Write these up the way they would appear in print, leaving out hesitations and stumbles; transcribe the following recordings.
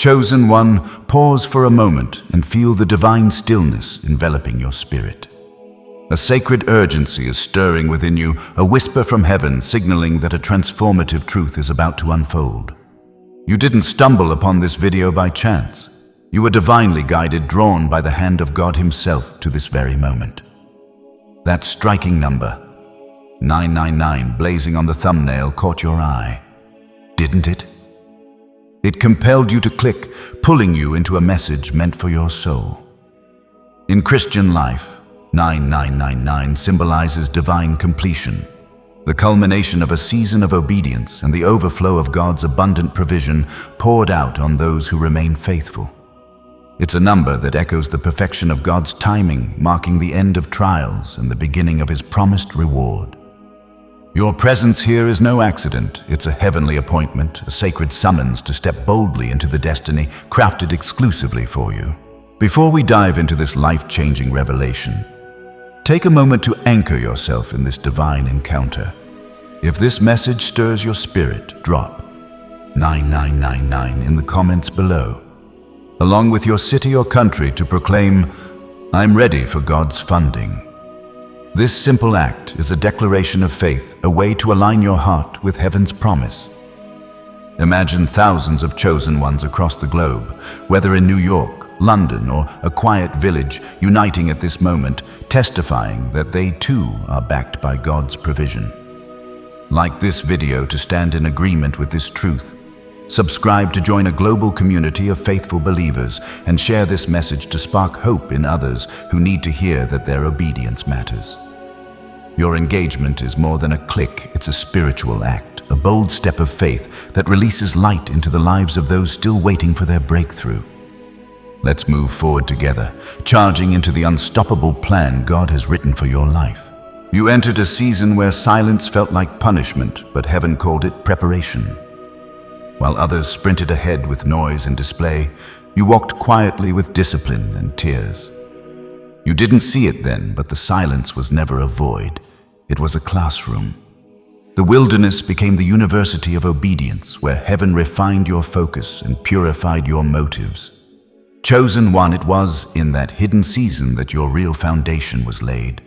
Chosen one, pause for a moment and feel the divine stillness enveloping your spirit. A sacred urgency is stirring within you, a whisper from heaven signaling that a transformative truth is about to unfold. You didn't stumble upon this video by chance. You were divinely guided, drawn by the hand of God Himself to this very moment. That striking number, 999, blazing on the thumbnail, caught your eye, didn't it? It compelled you to click, pulling you into a message meant for your soul. In Christian life, 9999 symbolizes divine completion, the culmination of a season of obedience and the overflow of God's abundant provision poured out on those who remain faithful. It's a number that echoes the perfection of God's timing, marking the end of trials and the beginning of His promised reward. Your presence here is no accident. It's a heavenly appointment, a sacred summons to step boldly into the destiny crafted exclusively for you. Before we dive into this life-changing revelation, take a moment to anchor yourself in this divine encounter. If this message stirs your spirit, drop 9999 in the comments below, along with your city or country, to proclaim, "I'm ready for God's funding." This simple act is a declaration of faith, a way to align your heart with heaven's promise. Imagine thousands of chosen ones across the globe, whether in New York, London, or a quiet village, uniting at this moment, testifying that they too are backed by God's provision. Like this video to stand in agreement with this truth. Subscribe to join a global community of faithful believers and share this message to spark hope in others who need to hear that their obedience matters. Your engagement is more than a click, it's a spiritual act, a bold step of faith that releases light into the lives of those still waiting for their breakthrough. Let's move forward together, charging into the unstoppable plan God has written for your life. You entered a season where silence felt like punishment, but heaven called it preparation. While others sprinted ahead with noise and display, you walked quietly with discipline and tears. You didn't see it then, but the silence was never a void. It was a classroom. The wilderness became the university of obedience, where heaven refined your focus and purified your motives. Chosen one, it was in that hidden season that your real foundation was laid.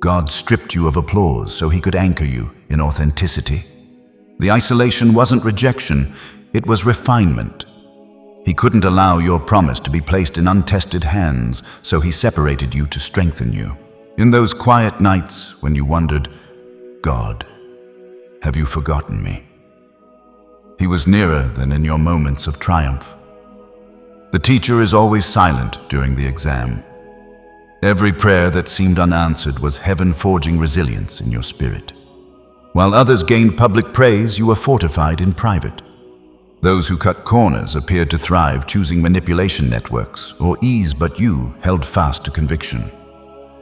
God stripped you of applause so He could anchor you in authenticity. The isolation wasn't rejection, it was refinement. He couldn't allow your promise to be placed in untested hands, so He separated you to strengthen you. In those quiet nights when you wondered, "God, have you forgotten me?" He was nearer than in your moments of triumph. The teacher is always silent during the exam. Every prayer that seemed unanswered was heaven forging resilience in your spirit. While others gained public praise, you were fortified in private. Those who cut corners appeared to thrive, choosing manipulation networks or ease, but you held fast to conviction.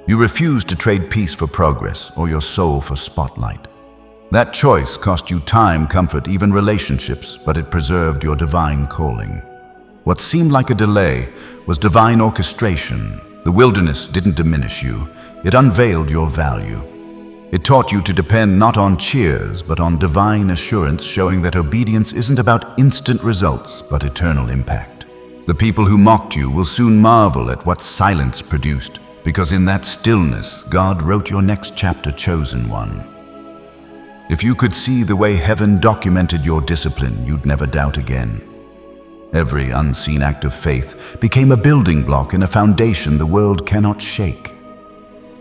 You refused to trade peace for progress or your soul for spotlight. That choice cost you time, comfort, even relationships, but it preserved your divine calling. What seemed like a delay was divine orchestration. The wilderness didn't diminish you, it unveiled your value. It taught you to depend not on cheers, but on divine assurance, showing that obedience isn't about instant results, but eternal impact. The people who mocked you will soon marvel at what silence produced, because in that stillness, God wrote your next chapter, chosen one. If you could see the way heaven documented your discipline, you'd never doubt again. Every unseen act of faith became a building block and a foundation the world cannot shake.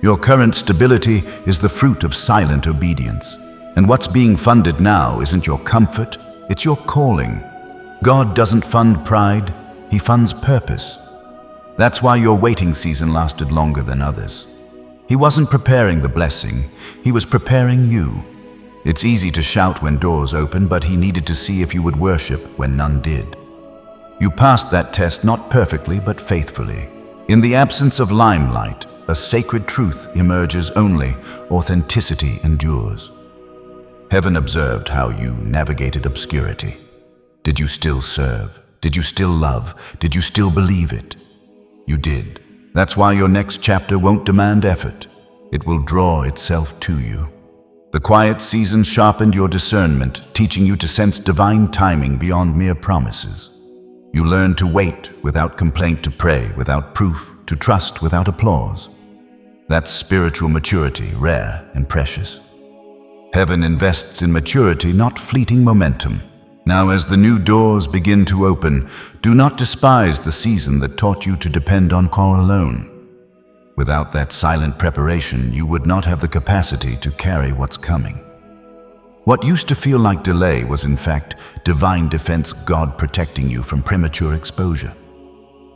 Your current stability is the fruit of silent obedience. And what's being funded now isn't your comfort, it's your calling. God doesn't fund pride, He funds purpose. That's why your waiting season lasted longer than others. He wasn't preparing the blessing, He was preparing you. It's easy to shout when doors open, but He needed to see if you would worship when none did. You passed that test not perfectly, but faithfully. In the absence of limelight, a sacred truth emerges only, authenticity endures. Heaven observed how you navigated obscurity. Did you still serve? Did you still love? Did you still believe it? You did. That's why your next chapter won't demand effort. It will draw itself to you. The quiet season sharpened your discernment, teaching you to sense divine timing beyond mere promises. You learn to wait without complaint, to pray without proof, to trust without applause. That's spiritual maturity, rare and precious. Heaven invests in maturity, not fleeting momentum. Now, as the new doors begin to open, do not despise the season that taught you to depend on God alone. Without that silent preparation, you would not have the capacity to carry what's coming. What used to feel like delay was in fact divine defense, God protecting you from premature exposure.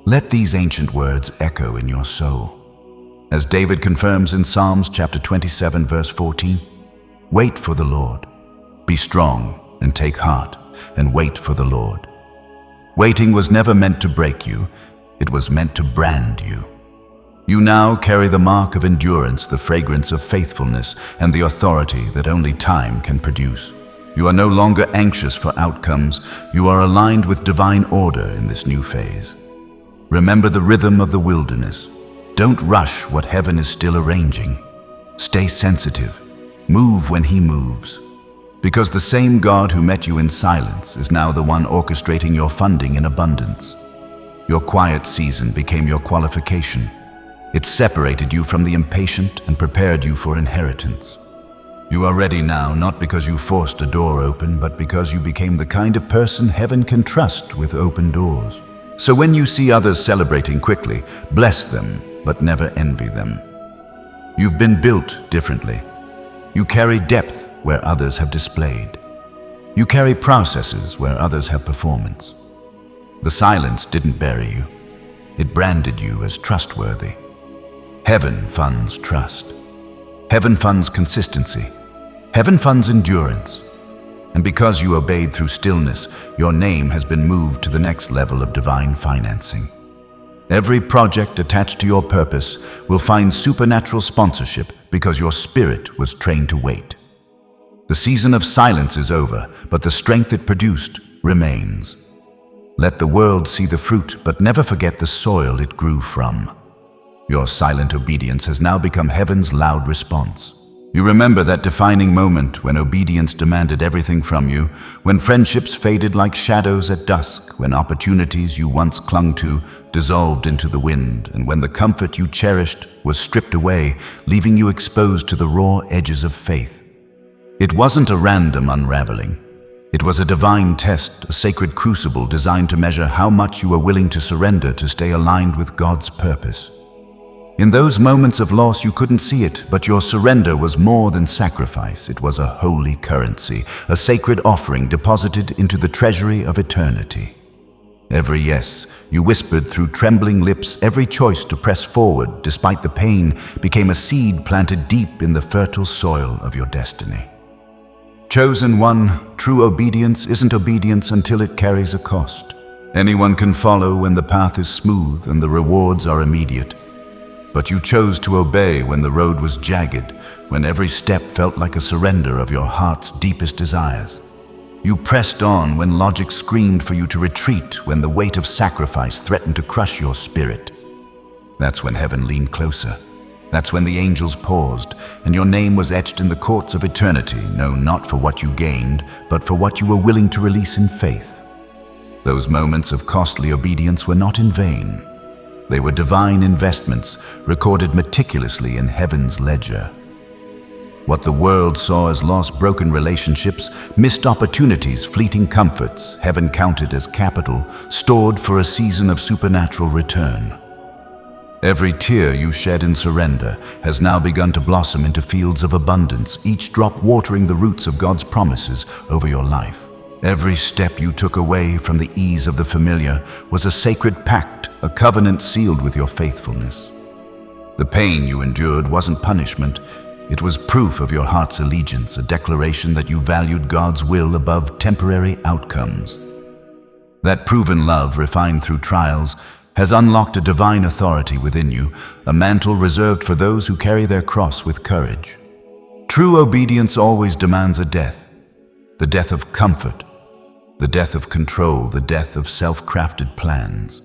Let these ancient words echo in your soul. As David confirms in Psalms chapter 27, verse 14, wait for the Lord. Be strong and take heart, and wait for the Lord. Waiting was never meant to break you, it was meant to brand you. You now carry the mark of endurance, the fragrance of faithfulness, and the authority that only time can produce. You are no longer anxious for outcomes, you are aligned with divine order in this new phase. Remember the rhythm of the wilderness. Don't rush what heaven is still arranging. Stay sensitive. Move when He moves. Because the same God who met you in silence is now the one orchestrating your funding in abundance. Your quiet season became your qualification. It separated you from the impatient and prepared you for inheritance. You are ready now, not because you forced a door open, but because you became the kind of person heaven can trust with open doors. So when you see others celebrating quickly, bless them, but never envy them. You've been built differently. You carry depth where others have displayed. You carry processes where others have performance. The silence didn't bury you. It branded you as trustworthy. Heaven funds trust. Heaven funds consistency. Heaven funds endurance. And because you obeyed through stillness, your name has been moved to the next level of divine financing. Every project attached to your purpose will find supernatural sponsorship because your spirit was trained to wait. The season of silence is over, but the strength it produced remains. Let the world see the fruit, but never forget the soil it grew from. Your silent obedience has now become heaven's loud response. You remember that defining moment when obedience demanded everything from you, when friendships faded like shadows at dusk, when opportunities you once clung to dissolved into the wind, and when the comfort you cherished was stripped away, leaving you exposed to the raw edges of faith. It wasn't a random unraveling. It was a divine test, a sacred crucible designed to measure how much you were willing to surrender to stay aligned with God's purpose. In those moments of loss, you couldn't see it, but your surrender was more than sacrifice. It was a holy currency, a sacred offering deposited into the treasury of eternity. Every yes you whispered through trembling lips, every choice to press forward despite the pain, became a seed planted deep in the fertile soil of your destiny. Chosen one, true obedience isn't obedience until it carries a cost. Anyone can follow when the path is smooth and the rewards are immediate. But you chose to obey when the road was jagged, when every step felt like a surrender of your heart's deepest desires. You pressed on when logic screamed for you to retreat, when the weight of sacrifice threatened to crush your spirit. That's when heaven leaned closer. That's when the angels paused, and your name was etched in the courts of eternity, no, not for what you gained, but for what you were willing to release in faith. Those moments of costly obedience were not in vain. They were divine investments, recorded meticulously in heaven's ledger. What the world saw as lost, broken relationships, missed opportunities, fleeting comforts, heaven counted as capital, stored for a season of supernatural return. Every tear you shed in surrender has now begun to blossom into fields of abundance, each drop watering the roots of God's promises over your life. Every step you took away from the ease of the familiar was a sacred pact, a covenant sealed with your faithfulness. The pain you endured wasn't punishment, it was proof of your heart's allegiance, a declaration that you valued God's will above temporary outcomes. That proven love, refined through trials, has unlocked a divine authority within you, a mantle reserved for those who carry their cross with courage. True obedience always demands a death, the death of comfort, the death of control, the death of self-crafted plans.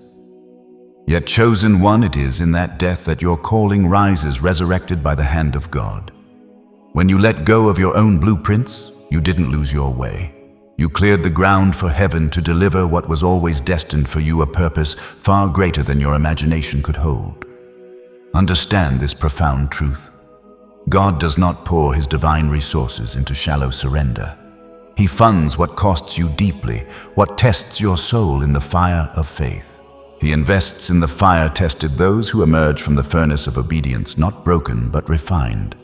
Yet chosen one, it is in that death that your calling rises, resurrected by the hand of God. When you let go of your own blueprints, you didn't lose your way. You cleared the ground for heaven to deliver what was always destined for you, a purpose far greater than your imagination could hold. Understand this profound truth. God does not pour his divine resources into shallow surrender. He funds what costs you deeply, what tests your soul in the fire of faith. He invests in the fire-tested those who emerge from the furnace of obedience, not broken but refined.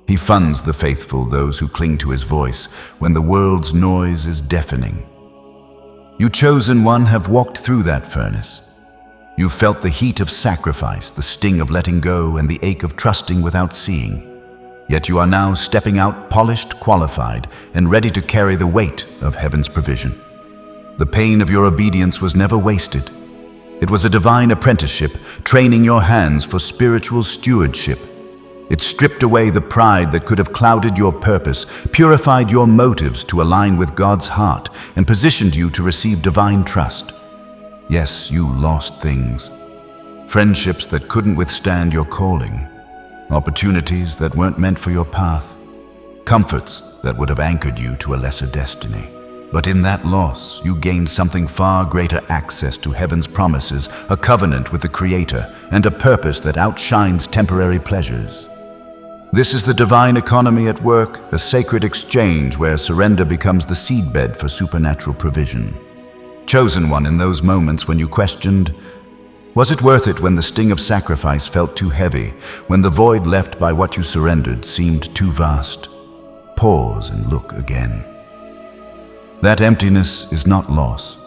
He funds the faithful, those who cling to his voice when the world's noise is deafening. You chosen one have walked through that furnace. You felt the heat of sacrifice, the sting of letting go, and the ache of trusting without seeing. Yet you are now stepping out polished, qualified, and ready to carry the weight of heaven's provision. The pain of your obedience was never wasted. It was a divine apprenticeship, training your hands for spiritual stewardship. It stripped away the pride that could have clouded your purpose, purified your motives to align with God's heart, and positioned you to receive divine trust. Yes, you lost things. Friendships that couldn't withstand your calling. Opportunities that weren't meant for your path. Comforts that would have anchored you to a lesser destiny. But in that loss, you gained something far greater: access to heaven's promises, a covenant with the Creator, and a purpose that outshines temporary pleasures. This is the divine economy at work, a sacred exchange where surrender becomes the seedbed for supernatural provision. Chosen one, in those moments when you questioned, was it worth it, when the sting of sacrifice felt too heavy, when the void left by what you surrendered seemed too vast? Pause and look again. That emptiness is not loss.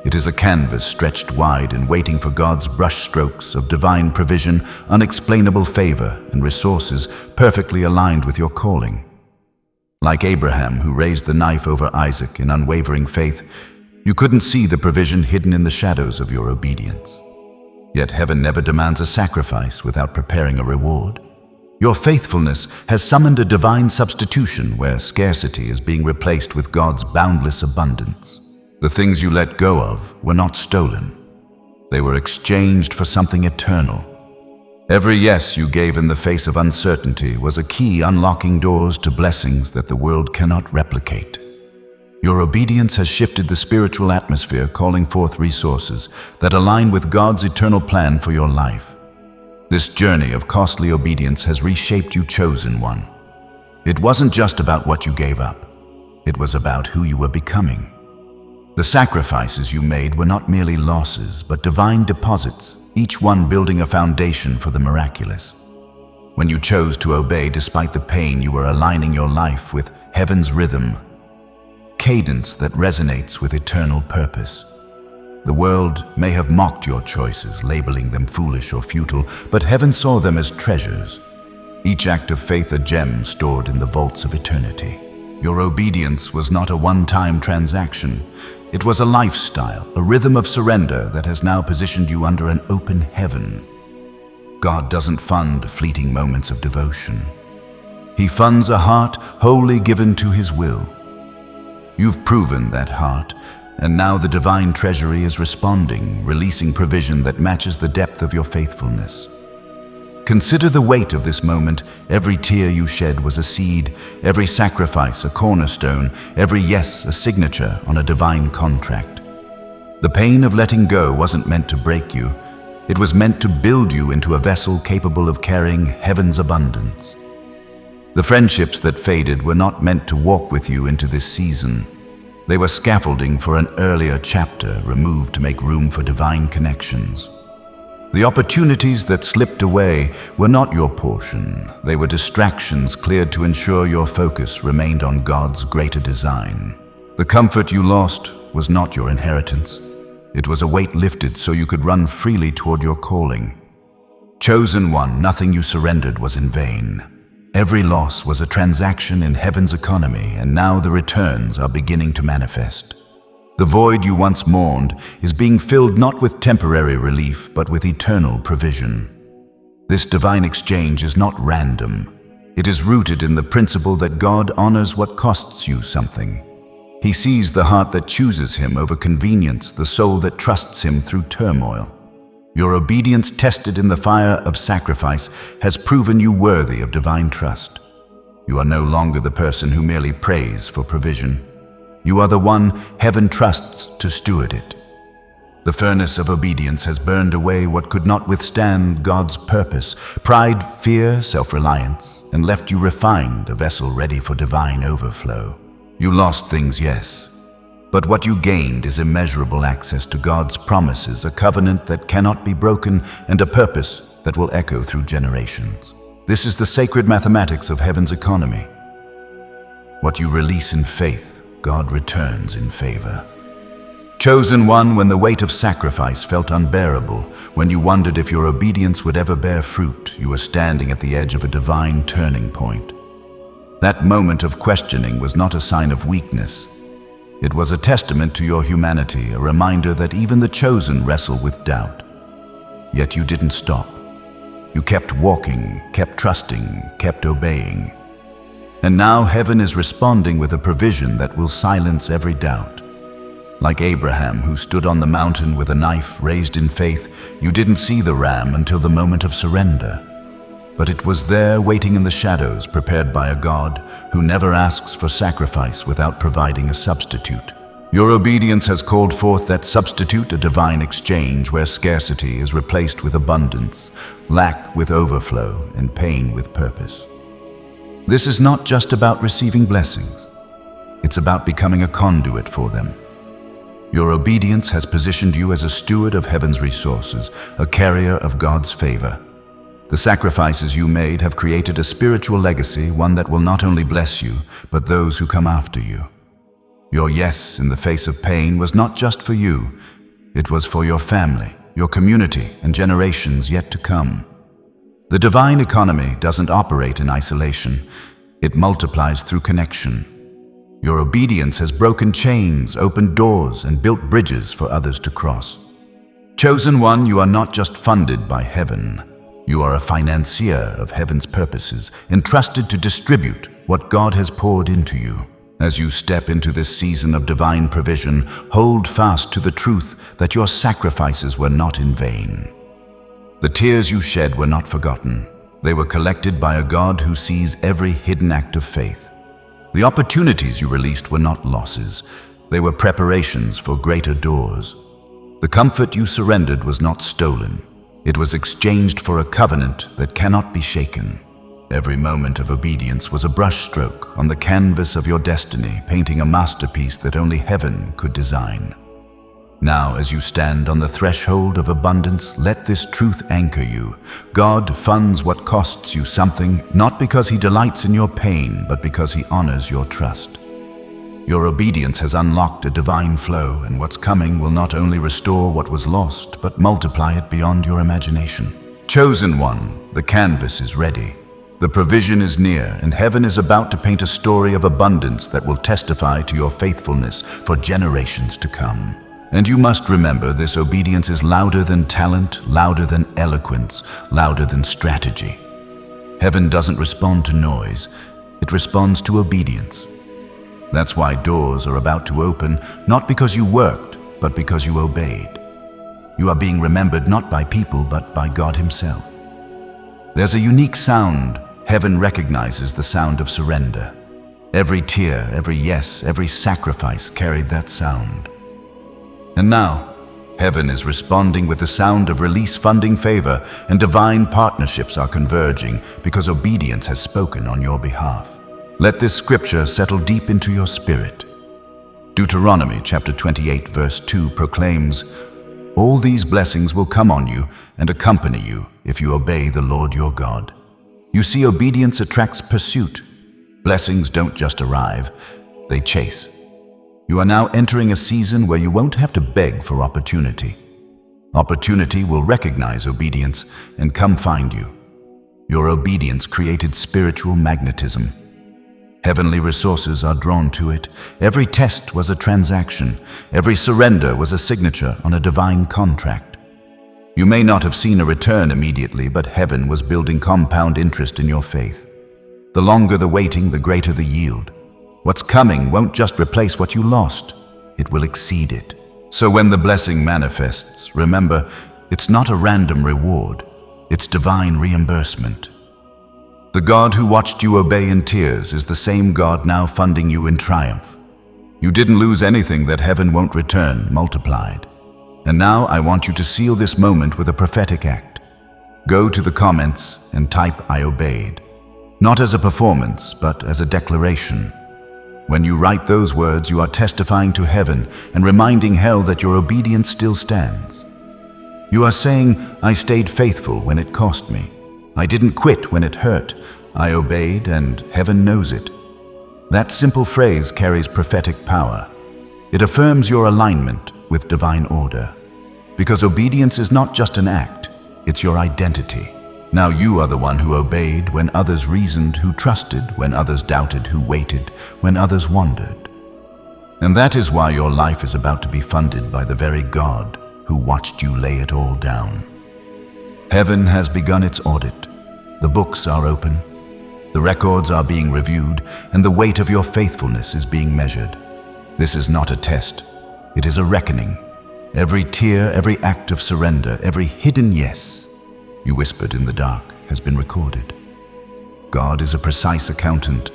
It is a canvas stretched wide and waiting for God's brushstrokes of divine provision, unexplainable favor, and resources perfectly aligned with your calling. Like Abraham, who raised the knife over Isaac in unwavering faith, you couldn't see the provision hidden in the shadows of your obedience. Yet heaven never demands a sacrifice without preparing a reward. Your faithfulness has summoned a divine substitution where scarcity is being replaced with God's boundless abundance. The things you let go of were not stolen. They were exchanged for something eternal. Every yes you gave in the face of uncertainty was a key unlocking doors to blessings that the world cannot replicate. Your obedience has shifted the spiritual atmosphere, calling forth resources that align with God's eternal plan for your life. This journey of costly obedience has reshaped you, chosen one. It wasn't just about what you gave up. It was about who you were becoming. The sacrifices you made were not merely losses, but divine deposits, each one building a foundation for the miraculous. When you chose to obey despite the pain, you were aligning your life with heaven's rhythm, cadence that resonates with eternal purpose. The world may have mocked your choices, labeling them foolish or futile, but heaven saw them as treasures. Each act of faith a gem stored in the vaults of eternity. Your obedience was not a one-time transaction. It was a lifestyle, a rhythm of surrender that has now positioned you under an open heaven. God doesn't fund fleeting moments of devotion. He funds a heart wholly given to His will. You've proven that heart, and now the divine treasury is responding, releasing provision that matches the depth of your faithfulness. Consider the weight of this moment. Every tear you shed was a seed, every sacrifice a cornerstone, every yes a signature on a divine contract. The pain of letting go wasn't meant to break you. It was meant to build you into a vessel capable of carrying heaven's abundance. The friendships that faded were not meant to walk with you into this season. They were scaffolding for an earlier chapter, removed to make room for divine connections. The opportunities that slipped away were not your portion. They were distractions cleared to ensure your focus remained on God's greater design. The comfort you lost was not your inheritance. It was a weight lifted so you could run freely toward your calling. Chosen one, nothing you surrendered was in vain. Every loss was a transaction in heaven's economy, and now the returns are beginning to manifest. The void you once mourned is being filled not with temporary relief, but with eternal provision. This divine exchange is not random. It is rooted in the principle that God honors what costs you something. He sees the heart that chooses Him over convenience, the soul that trusts Him through turmoil. Your obedience, tested in the fire of sacrifice, has proven you worthy of divine trust. You are no longer the person who merely prays for provision. You are the one heaven trusts to steward it. The furnace of obedience has burned away what could not withstand God's purpose, pride, fear, self-reliance, and left you refined, a vessel ready for divine overflow. You lost things, yes, but what you gained is immeasurable access to God's promises, a covenant that cannot be broken, and a purpose that will echo through generations. This is the sacred mathematics of heaven's economy. What you release in faith, God returns in favor. Chosen one, when the weight of sacrifice felt unbearable, when you wondered if your obedience would ever bear fruit, you were standing at the edge of a divine turning point. That moment of questioning was not a sign of weakness. It was a testament to your humanity, a reminder that even the chosen wrestle with doubt. Yet you didn't stop. You kept walking, kept trusting, kept obeying. And now heaven is responding with a provision that will silence every doubt. Like Abraham, who stood on the mountain with a knife raised in faith, you didn't see the ram until the moment of surrender. But it was there, waiting in the shadows, prepared by a God who never asks for sacrifice without providing a substitute. Your obedience has called forth that substitute, a divine exchange where scarcity is replaced with abundance, lack with overflow, and pain with purpose. This is not just about receiving blessings. It's about becoming a conduit for them. Your obedience has positioned you as a steward of heaven's resources, a carrier of God's favor. The sacrifices you made have created a spiritual legacy, one that will not only bless you, but those who come after you. Your yes in the face of pain was not just for you. It was for your family, your community, and generations yet to come. The divine economy doesn't operate in isolation. It multiplies through connection. Your obedience has broken chains, opened doors, and built bridges for others to cross. Chosen one, you are not just funded by heaven. You are a financier of heaven's purposes, entrusted to distribute what God has poured into you. As you step into this season of divine provision, hold fast to the truth that your sacrifices were not in vain. The tears you shed were not forgotten. They were collected by a God who sees every hidden act of faith. The opportunities you released were not losses. They were preparations for greater doors. The comfort you surrendered was not stolen. It was exchanged for a covenant that cannot be shaken. Every moment of obedience was a brushstroke on the canvas of your destiny, painting a masterpiece that only heaven could design. Now, as you stand on the threshold of abundance, let this truth anchor you. God funds what costs you something, not because He delights in your pain, but because He honors your trust. Your obedience has unlocked a divine flow, and what's coming will not only restore what was lost, but multiply it beyond your imagination. Chosen one, the canvas is ready. The provision is near, and heaven is about to paint a story of abundance that will testify to your faithfulness for generations to come. And you must remember, this obedience is louder than talent, louder than eloquence, louder than strategy. Heaven doesn't respond to noise, it responds to obedience. That's why doors are about to open, not because you worked, but because you obeyed. You are being remembered not by people, but by God Himself. There's a unique sound. Heaven recognizes the sound of surrender. Every tear, every yes, every sacrifice carried that sound. And now, heaven is responding with the sound of release, funding, favor, and divine partnerships are converging because obedience has spoken on your behalf. Let this scripture settle deep into your spirit. Deuteronomy chapter 28 verse 2 proclaims, "All these blessings will come on you and accompany you if you obey the Lord your God." You see, obedience attracts pursuit. Blessings don't just arrive, they chase. You are now entering a season where you won't have to beg for opportunity. Opportunity will recognize obedience and come find you. Your obedience created spiritual magnetism. Heavenly resources are drawn to it. Every test was a transaction. Every surrender was a signature on a divine contract. You may not have seen a return immediately, but heaven was building compound interest in your faith. The longer the waiting, the greater the yield. What's coming won't just replace what you lost, it will exceed it. So when the blessing manifests, remember, it's not a random reward, it's divine reimbursement. The God who watched you obey in tears is the same God now funding you in triumph. You didn't lose anything that heaven won't return multiplied. And now I want you to seal this moment with a prophetic act. Go to the comments and type "I obeyed." Not as a performance, but as a declaration. When you write those words, you are testifying to heaven and reminding hell that your obedience still stands. You are saying, "I stayed faithful when it cost me. I didn't quit when it hurt. I obeyed, and heaven knows it." That simple phrase carries prophetic power. It affirms your alignment with divine order. Because obedience is not just an act, it's your identity. Now you are the one who obeyed when others reasoned, who trusted when others doubted, who waited when others wandered. And that is why your life is about to be funded by the very God who watched you lay it all down. Heaven has begun its audit. The books are open, the records are being reviewed, and the weight of your faithfulness is being measured. This is not a test, it is a reckoning. Every tear, every act of surrender, every hidden yes you whispered in the dark has been recorded. God is a precise accountant.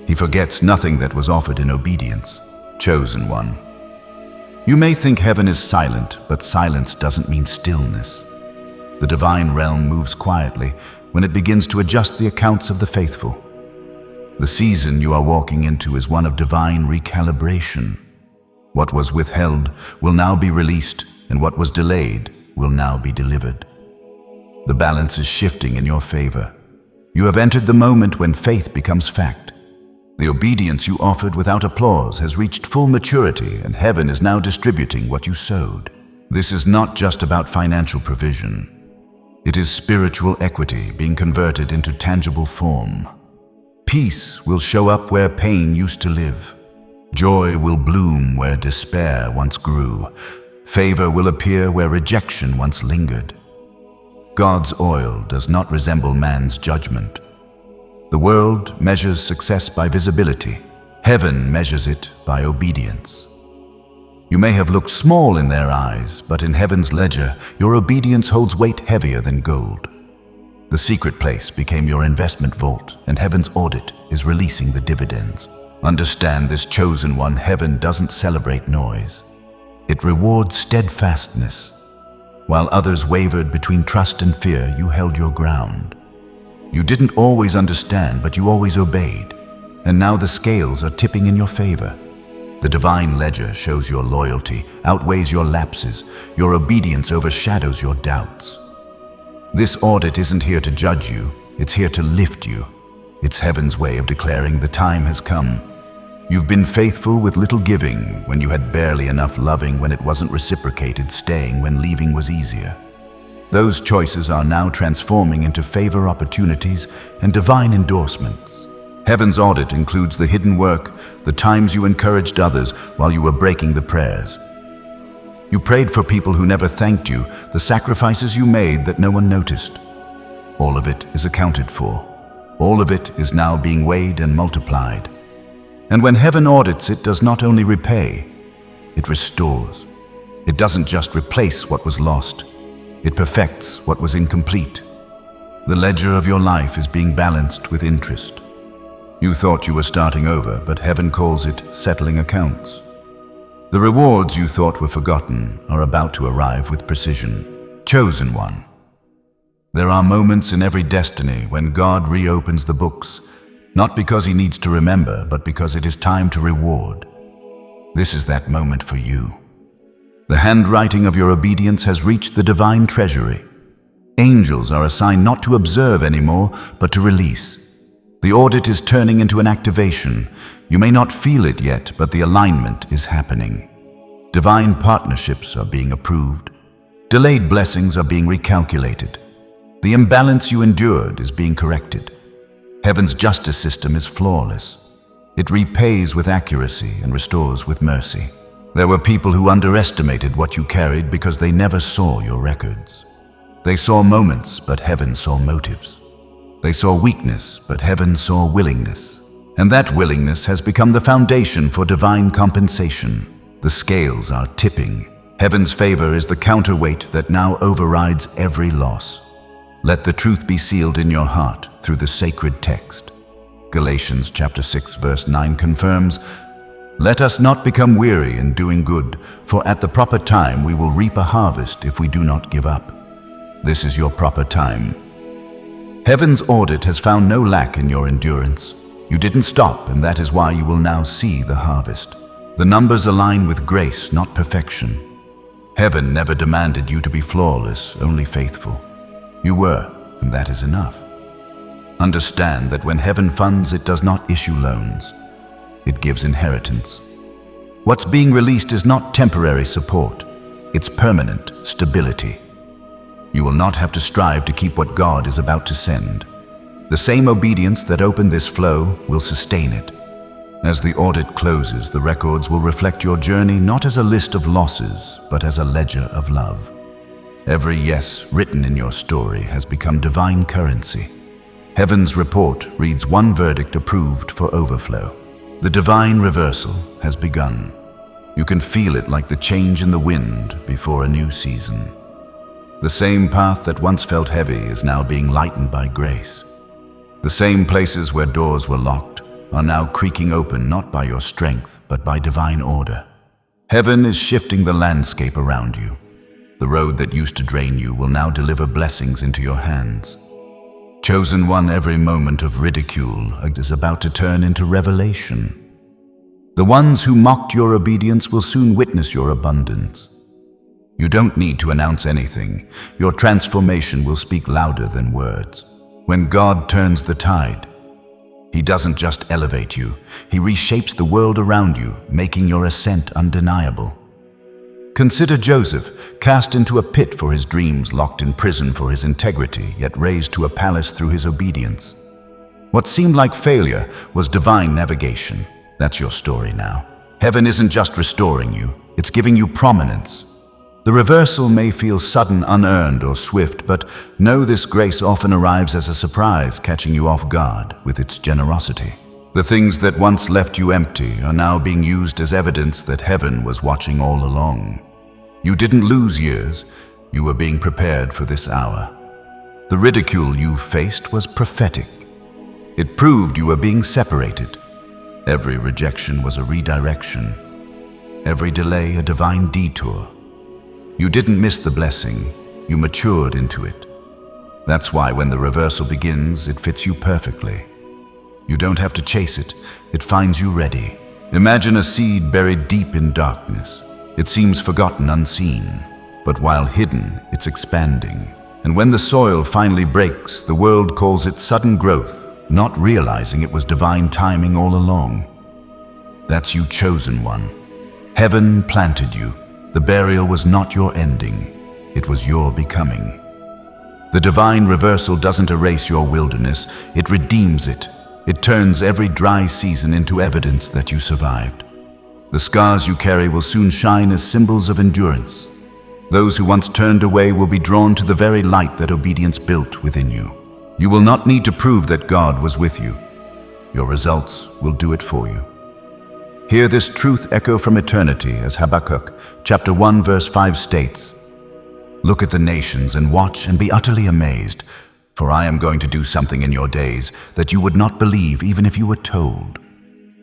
He forgets nothing that was offered in obedience. Chosen one. You may think heaven is silent, but silence doesn't mean stillness. The divine realm moves quietly when it begins to adjust the accounts of the faithful. The season you are walking into is one of divine recalibration. What was withheld will now be released, and what was delayed will now be delivered. The balance is shifting in your favor. You have entered the moment when faith becomes fact. The obedience you offered without applause has reached full maturity, and heaven is now distributing what you sowed. This is not just about financial provision. It is spiritual equity being converted into tangible form. Peace will show up where pain used to live. Joy will bloom where despair once grew. Favor will appear where rejection once lingered. God's oil does not resemble man's judgment. The world measures success by visibility. Heaven measures it by obedience. You may have looked small in their eyes, but in heaven's ledger, your obedience holds weight heavier than gold. The secret place became your investment vault, and heaven's audit is releasing the dividends. Understand this, chosen one. Heaven doesn't celebrate noise. It rewards steadfastness. While others wavered between trust and fear, you held your ground. You didn't always understand, but you always obeyed. And now the scales are tipping in your favor. The divine ledger shows your loyalty outweighs your lapses. Your obedience overshadows your doubts. This audit isn't here to judge you, it's here to lift you. It's heaven's way of declaring the time has come. You've been faithful with little, giving when you had barely enough, loving when it wasn't reciprocated, staying when leaving was easier. Those choices are now transforming into favor opportunities and divine endorsements. Heaven's audit includes the hidden work, the times you encouraged others while you were breaking the prayers. You prayed for people who never thanked you, the sacrifices you made that no one noticed. All of it is accounted for. All of it is now being weighed and multiplied. And when heaven audits, it does not only repay, it restores. It doesn't just replace what was lost, it perfects what was incomplete. The ledger of your life is being balanced with interest. You thought you were starting over, but heaven calls it settling accounts. The rewards you thought were forgotten are about to arrive with precision. Chosen one. There are moments in every destiny when God reopens the books, not because he needs to remember, but because it is time to reward. This is that moment for you. The handwriting of your obedience has reached the divine treasury. Angels are assigned not to observe anymore, but to release. The audit is turning into an activation. You may not feel it yet, but the alignment is happening. Divine partnerships are being approved. Delayed blessings are being recalculated. The imbalance you endured is being corrected. Heaven's justice system is flawless. It repays with accuracy and restores with mercy. There were people who underestimated what you carried because they never saw your records. They saw moments, but heaven saw motives. They saw weakness, but heaven saw willingness. And that willingness has become the foundation for divine compensation. The scales are tipping. Heaven's favor is the counterweight that now overrides every loss. Let the truth be sealed in your heart through the sacred text. Galatians chapter 6 verse 9 confirms, Let us not become weary in doing good, for at the proper time we will reap a harvest if we do not give up. This is your proper time. Heaven's audit has found no lack in your endurance. You didn't stop, and that is why you will now see the harvest. The numbers align with grace, not perfection. Heaven never demanded you to be flawless, only faithful. You were, and that is enough. Understand that when heaven funds, it does not issue loans. It gives inheritance. What's being released is not temporary support. It's permanent stability. You will not have to strive to keep what God is about to send. The same obedience that opened this flow will sustain it. As the audit closes, the records will reflect your journey not as a list of losses, but as a ledger of love. Every yes written in your story has become divine currency. Heaven's report reads one verdict approved for overflow. The divine reversal has begun. You can feel it like the change in the wind before a new season. The same path that once felt heavy is now being lightened by grace. The same places where doors were locked are now creaking open, not by your strength, but by divine order. Heaven is shifting the landscape around you. The road that used to drain you will now deliver blessings into your hands. Chosen one, every moment of ridicule is about to turn into revelation. The ones who mocked your obedience will soon witness your abundance. You don't need to announce anything. Your transformation will speak louder than words. When God turns the tide, He doesn't just elevate you, He reshapes the world around you, making your ascent undeniable. Consider Joseph, cast into a pit for his dreams, locked in prison for his integrity, yet raised to a palace through his obedience. What seemed like failure was divine navigation. That's your story now. Heaven isn't just restoring you, it's giving you prominence. The reversal may feel sudden, unearned, or swift, but know this grace often arrives as a surprise, catching you off guard with its generosity. The things that once left you empty are now being used as evidence that heaven was watching all along. You didn't lose years, you were being prepared for this hour. The ridicule you faced was prophetic. It proved you were being separated. Every rejection was a redirection. Every delay a divine detour. You didn't miss the blessing, you matured into it. That's why when the reversal begins, it fits you perfectly. You don't have to chase it, it finds you ready. Imagine a seed buried deep in darkness. It seems forgotten, unseen, but while hidden, it's expanding. And when the soil finally breaks, the world calls it sudden growth, not realizing it was divine timing all along. That's you, chosen one. Heaven planted you. The burial was not your ending, it was your becoming. The divine reversal doesn't erase your wilderness, it redeems it. It turns every dry season into evidence that you survived. The scars you carry will soon shine as symbols of endurance. Those who once turned away will be drawn to the very light that obedience built within you. You will not need to prove that God was with you. Your results will do it for you. Hear this truth echo from eternity as Habakkuk chapter 1 verse 5 states, "Look at the nations and watch and be utterly amazed, for I am going to do something in your days that you would not believe even if you were told."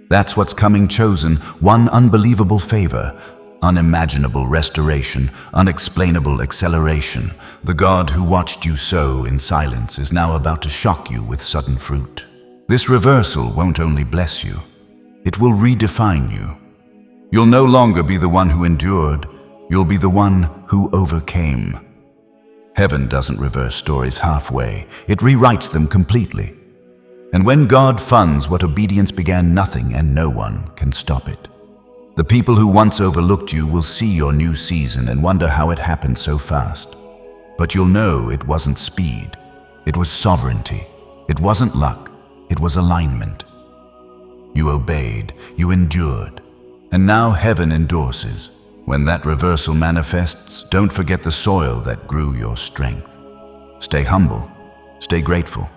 That's what's coming, chosen, one unbelievable favor, unimaginable restoration, unexplainable acceleration. The God who watched you sow in silence is now about to shock you with sudden fruit. This reversal won't only bless you, it will redefine you. You'll no longer be the one who endured, you'll be the one who overcame. Heaven doesn't reverse stories halfway, it rewrites them completely. And when God funds what obedience began, nothing and no one can stop it. The people who once overlooked you will see your new season and wonder how it happened so fast. But you'll know it wasn't speed, it was sovereignty. It wasn't luck, it was alignment. You obeyed, you endured, and now heaven endorses. When that reversal manifests, don't forget the soil that grew your strength. Stay humble, stay grateful.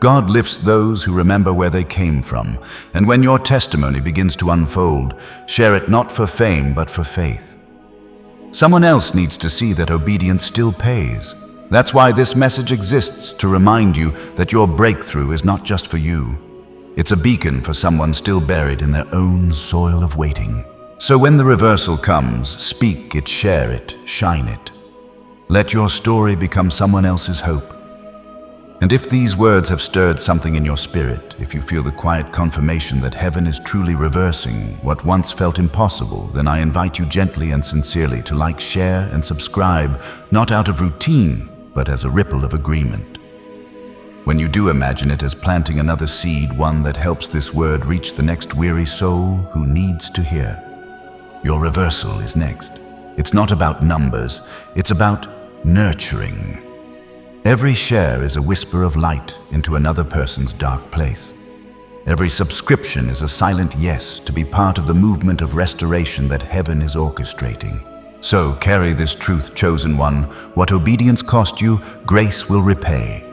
God lifts those who remember where they came from, and when your testimony begins to unfold, share it not for fame but for faith. Someone else needs to see that obedience still pays. That's why this message exists, to remind you that your breakthrough is not just for you. It's a beacon for someone still buried in their own soil of waiting. So when the reversal comes, speak it, share it, shine it. Let your story become someone else's hope. And if these words have stirred something in your spirit, if you feel the quiet confirmation that heaven is truly reversing what once felt impossible, then I invite you gently and sincerely to like, share, and subscribe, not out of routine, but as a ripple of agreement. When you do, imagine it as planting another seed, one that helps this word reach the next weary soul who needs to hear. Your reversal is next. It's not about numbers, it's about nurturing. Every share is a whisper of light into another person's dark place. Every subscription is a silent yes to be part of the movement of restoration that heaven is orchestrating. So carry this truth, chosen one: what obedience cost you, grace will repay.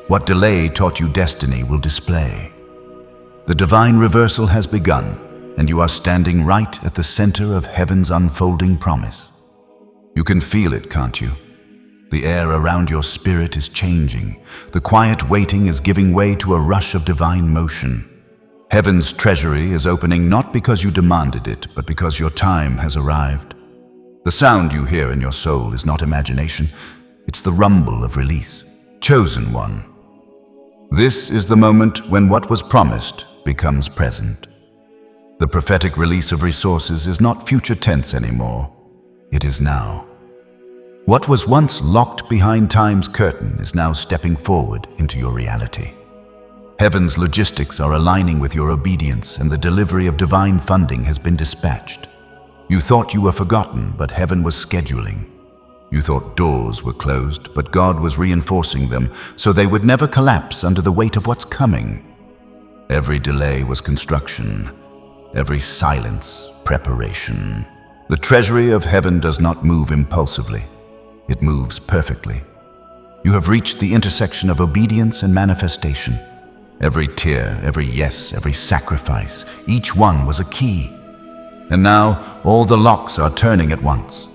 What delay taught you, destiny will display. The divine reversal has begun, and you are standing right at the center of heaven's unfolding promise. You can feel it, can't you? The air around your spirit is changing. The quiet waiting is giving way to a rush of divine motion. Heaven's treasury is opening not because you demanded it, but because your time has arrived. The sound you hear in your soul is not imagination. It's the rumble of release. Chosen one. This is the moment when what was promised becomes present. The prophetic release of resources is not future tense anymore. It is now. What was once locked behind time's curtain is now stepping forward into your reality. Heaven's logistics are aligning with your obedience, and the delivery of divine funding has been dispatched. You thought you were forgotten, but heaven was scheduling. You thought doors were closed, but God was reinforcing them so they would never collapse under the weight of what's coming. Every delay was construction. Every silence, preparation. The treasury of heaven does not move impulsively. It moves perfectly. You have reached the intersection of obedience and manifestation. Every tear, every yes, every sacrifice, each one was a key. And now all the locks are turning at once.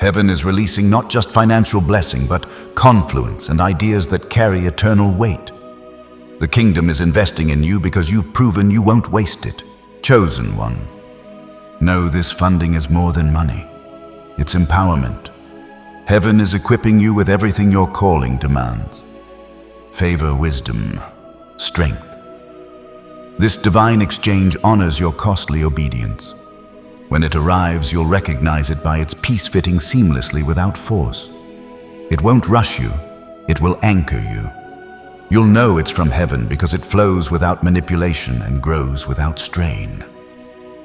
Heaven is releasing not just financial blessing, but confluence and ideas that carry eternal weight. The kingdom is investing in you because you've proven you won't waste it. Chosen one. Know this funding is more than money. It's empowerment. Heaven is equipping you with everything your calling demands. Favor, wisdom, strength. This divine exchange honors your costly obedience. When it arrives, you'll recognize it by its peace fitting seamlessly without force. It won't rush you, it will anchor you. You'll know it's from heaven because it flows without manipulation and grows without strain.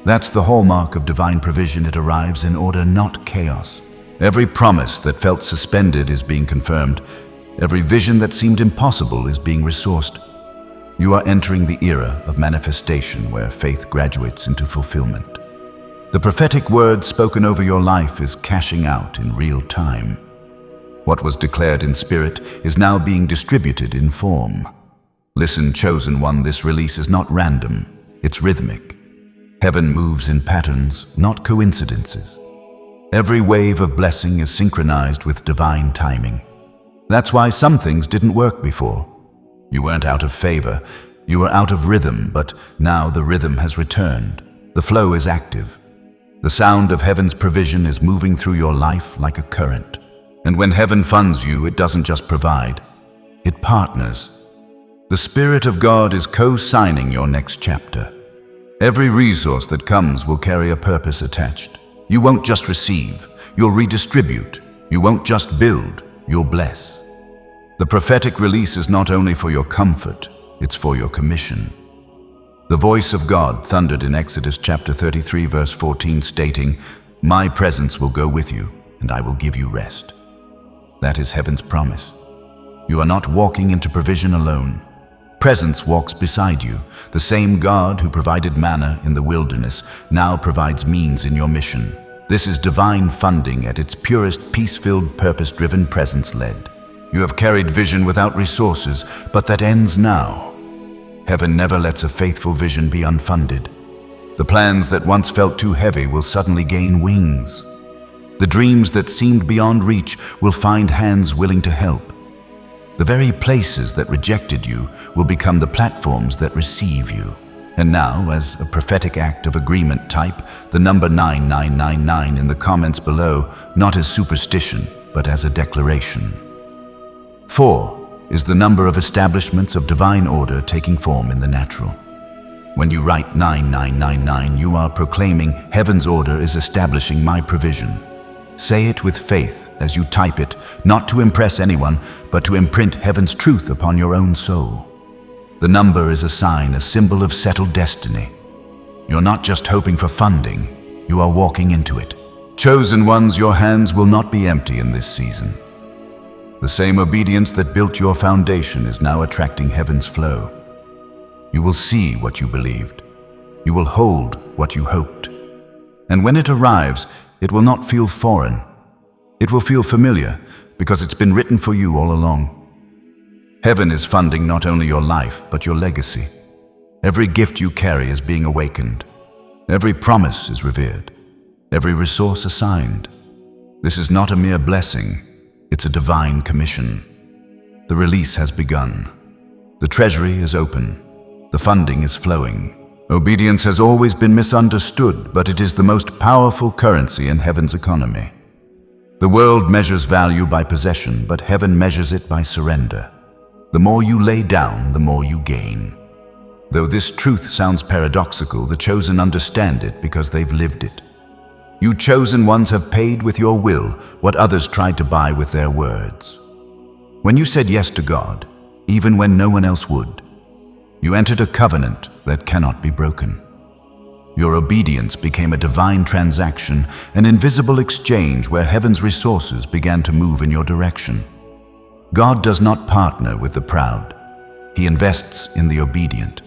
That's the hallmark of divine provision. It arrives in order, not chaos. Every promise that felt suspended is being confirmed. Every vision that seemed impossible is being resourced. You are entering the era of manifestation where faith graduates into fulfillment. The prophetic word spoken over your life is cashing out in real time. What was declared in spirit is now being distributed in form. Listen, chosen one, this release is not random, it's rhythmic. Heaven moves in patterns, not coincidences. Every wave of blessing is synchronized with divine timing. That's why some things didn't work before. You weren't out of favor, you were out of rhythm, but now the rhythm has returned. The flow is active. The sound of heaven's provision is moving through your life like a current. And when heaven funds you, it doesn't just provide, it partners. The Spirit of God is co-signing your next chapter. Every resource that comes will carry a purpose attached. You won't just receive, you'll redistribute. You won't just build, you'll bless. The prophetic release is not only for your comfort, it's for your commission. The voice of God thundered in Exodus chapter 33, verse 14, stating, "My presence will go with you, and I will give you rest." That is heaven's promise. You are not walking into provision alone. Presence walks beside you. The same God who provided manna in the wilderness now provides means in your mission. This is divine funding at its purest, peace-filled, purpose-driven, presence-led. You have carried vision without resources, but that ends now. Heaven never lets a faithful vision be unfunded. The plans that once felt too heavy will suddenly gain wings. The dreams that seemed beyond reach will find hands willing to help. The very places that rejected you will become the platforms that receive you. And now, as a prophetic act of agreement, type the number 9999 in the comments below, not as superstition, but as a declaration. 4 is the number of establishments of divine order taking form in the natural. When you write 9999, you are proclaiming heaven's order is establishing my provision. Say it with faith as you type it, not to impress anyone, but to imprint heaven's truth upon your own soul. The number is a sign, a symbol of settled destiny. You're not just hoping for funding, you are walking into it. Chosen ones, your hands will not be empty in this season. The same obedience that built your foundation is now attracting heaven's flow. You will see what you believed. You will hold what you hoped. And when it arrives, it will not feel foreign. It will feel familiar because it's been written for you all along. Heaven is funding not only your life, but your legacy. Every gift you carry is being awakened. Every promise is revered. Every resource assigned. This is not a mere blessing. It's a divine commission. The release has begun. The treasury is open. The funding is flowing. Obedience has always been misunderstood, but it is the most powerful currency in heaven's economy. The world measures value by possession, but heaven measures it by surrender. The more you lay down, the more you gain. Though this truth sounds paradoxical, the chosen understand it because they've lived it. You chosen ones have paid with your will what others tried to buy with their words. When you said yes to God, even when no one else would, you entered a covenant that cannot be broken. Your obedience became a divine transaction, an invisible exchange where heaven's resources began to move in your direction. God does not partner with the proud. He invests in the obedient.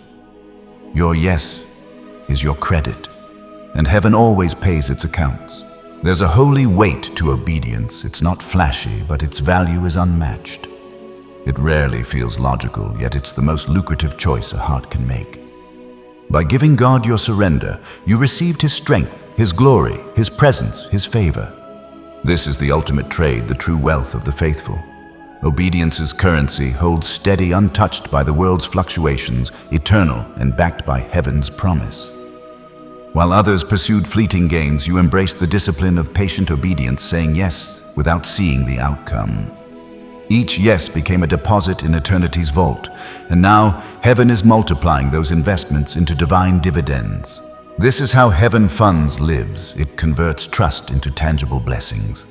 Your yes is your credit, and heaven always pays its accounts. There's a holy weight to obedience. It's not flashy, but its value is unmatched. It rarely feels logical, yet it's the most lucrative choice a heart can make. By giving God your surrender, you received His strength, His glory, His presence, His favor. This is the ultimate trade, the true wealth of the faithful. Obedience's currency holds steady, untouched by the world's fluctuations, eternal and backed by heaven's promise. While others pursued fleeting gains, you embraced the discipline of patient obedience, saying yes without seeing the outcome. Each yes became a deposit in eternity's vault, and now heaven is multiplying those investments into divine dividends. This is how heaven funds lives. It converts trust into tangible blessings.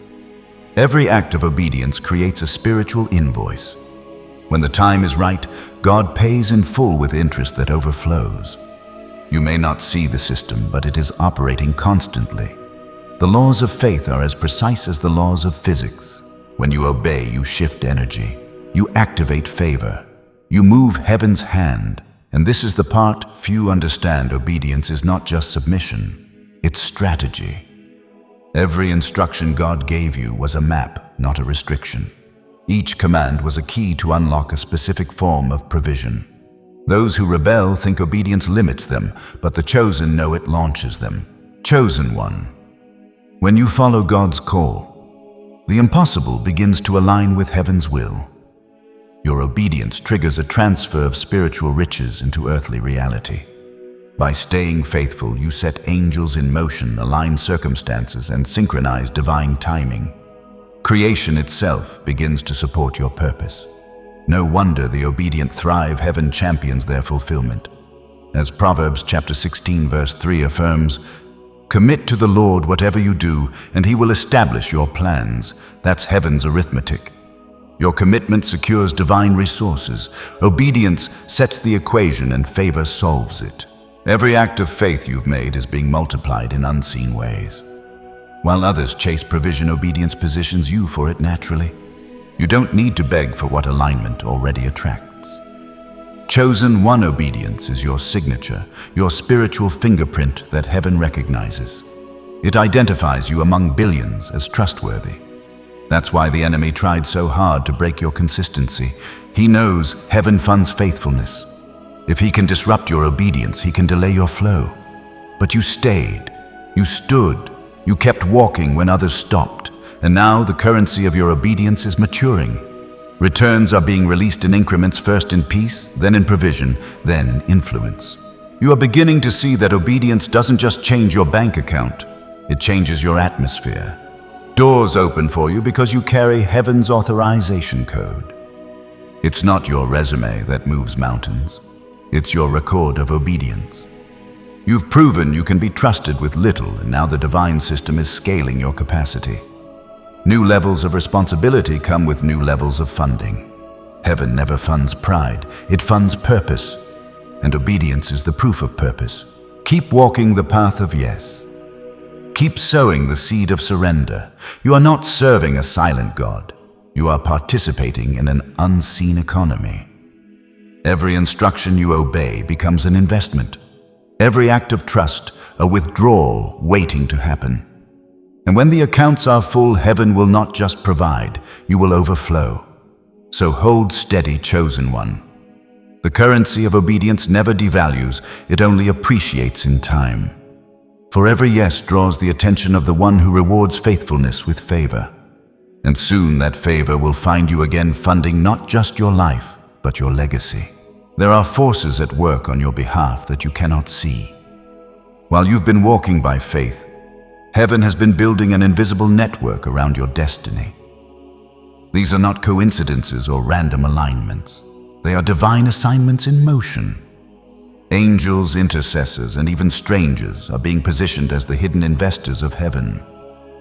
Every act of obedience creates a spiritual invoice. When the time is right, God pays in full with interest that overflows. You may not see the system, but it is operating constantly. The laws of faith are as precise as the laws of physics. When you obey, you shift energy. You activate favor. You move heaven's hand. And this is the part few understand. Obedience is not just submission. It's strategy. Every instruction God gave you was a map, not a restriction. Each command was a key to unlock a specific form of provision. Those who rebel think obedience limits them, but the chosen know it launches them. Chosen one. When you follow God's call, the impossible begins to align with heaven's will. Your obedience triggers a transfer of spiritual riches into earthly reality. By staying faithful, you set angels in motion, align circumstances, and synchronize divine timing. Creation itself begins to support your purpose. No wonder the obedient thrive. Heaven champions their fulfillment. As Proverbs chapter 16 verse 3 affirms, "Commit to the Lord whatever you do, and He will establish your plans." That's heaven's arithmetic. Your commitment secures divine resources. Obedience sets the equation and favor solves it. Every act of faith you've made is being multiplied in unseen ways. While others chase provision, obedience positions you for it naturally. You don't need to beg for what alignment already attracts. Chosen one obedience is your signature, your spiritual fingerprint that heaven recognizes. It identifies you among billions as trustworthy. That's why the enemy tried so hard to break your consistency. He knows heaven funds faithfulness. If he can disrupt your obedience, he can delay your flow. But you stayed, you stood, you kept walking when others stopped, and now the currency of your obedience is maturing. Returns are being released in increments, first in peace, then in provision, then in influence. You are beginning to see that obedience doesn't just change your bank account, it changes your atmosphere. Doors open for you because you carry heaven's authorization code. It's not your resume that moves mountains. It's your record of obedience. You've proven you can be trusted with little, and now the divine system is scaling your capacity. New levels of responsibility come with new levels of funding. Heaven never funds pride, it funds purpose. And obedience is the proof of purpose. Keep walking the path of yes. Keep sowing the seed of surrender. You are not serving a silent God. You are participating in an unseen economy. Every instruction you obey becomes an investment. Every act of trust, a withdrawal waiting to happen. And when the accounts are full, heaven will not just provide, you will overflow. So hold steady, chosen one. The currency of obedience never devalues, it only appreciates in time. For every yes draws the attention of the one who rewards faithfulness with favor. And soon that favor will find you again, funding not just your life, but your legacy. There are forces at work on your behalf that you cannot see. While you've been walking by faith, heaven has been building an invisible network around your destiny. These are not coincidences or random alignments. They are divine assignments in motion. Angels, intercessors, and even strangers are being positioned as the hidden investors of heaven.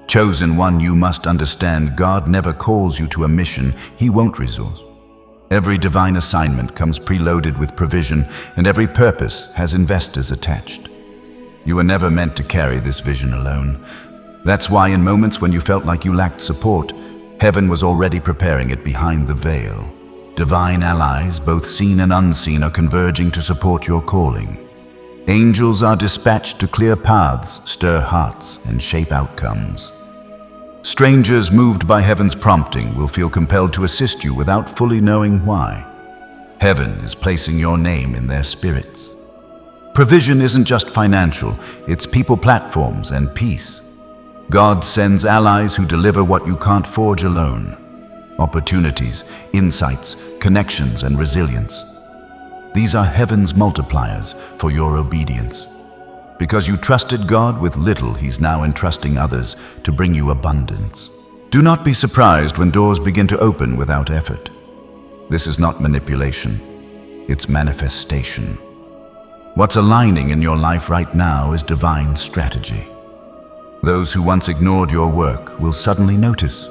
Chosen one, you must understand, God never calls you to a mission He won't resource. Every divine assignment comes preloaded with provision, and every purpose has investors attached. You were never meant to carry this vision alone. That's why in moments when you felt like you lacked support, heaven was already preparing it behind the veil. Divine allies, both seen and unseen, are converging to support your calling. Angels are dispatched to clear paths, stir hearts, and shape outcomes. Strangers moved by heaven's prompting will feel compelled to assist you without fully knowing why. Heaven is placing your name in their spirits. Provision isn't just financial, it's people, platforms, and peace. God sends allies who deliver what you can't forge alone. Opportunities, insights, connections, and resilience. These are heaven's multipliers for your obedience. Because you trusted God with little, He's now entrusting others to bring you abundance. Do not be surprised when doors begin to open without effort. This is not manipulation, it's manifestation. What's aligning in your life right now is divine strategy. Those who once ignored your work will suddenly notice.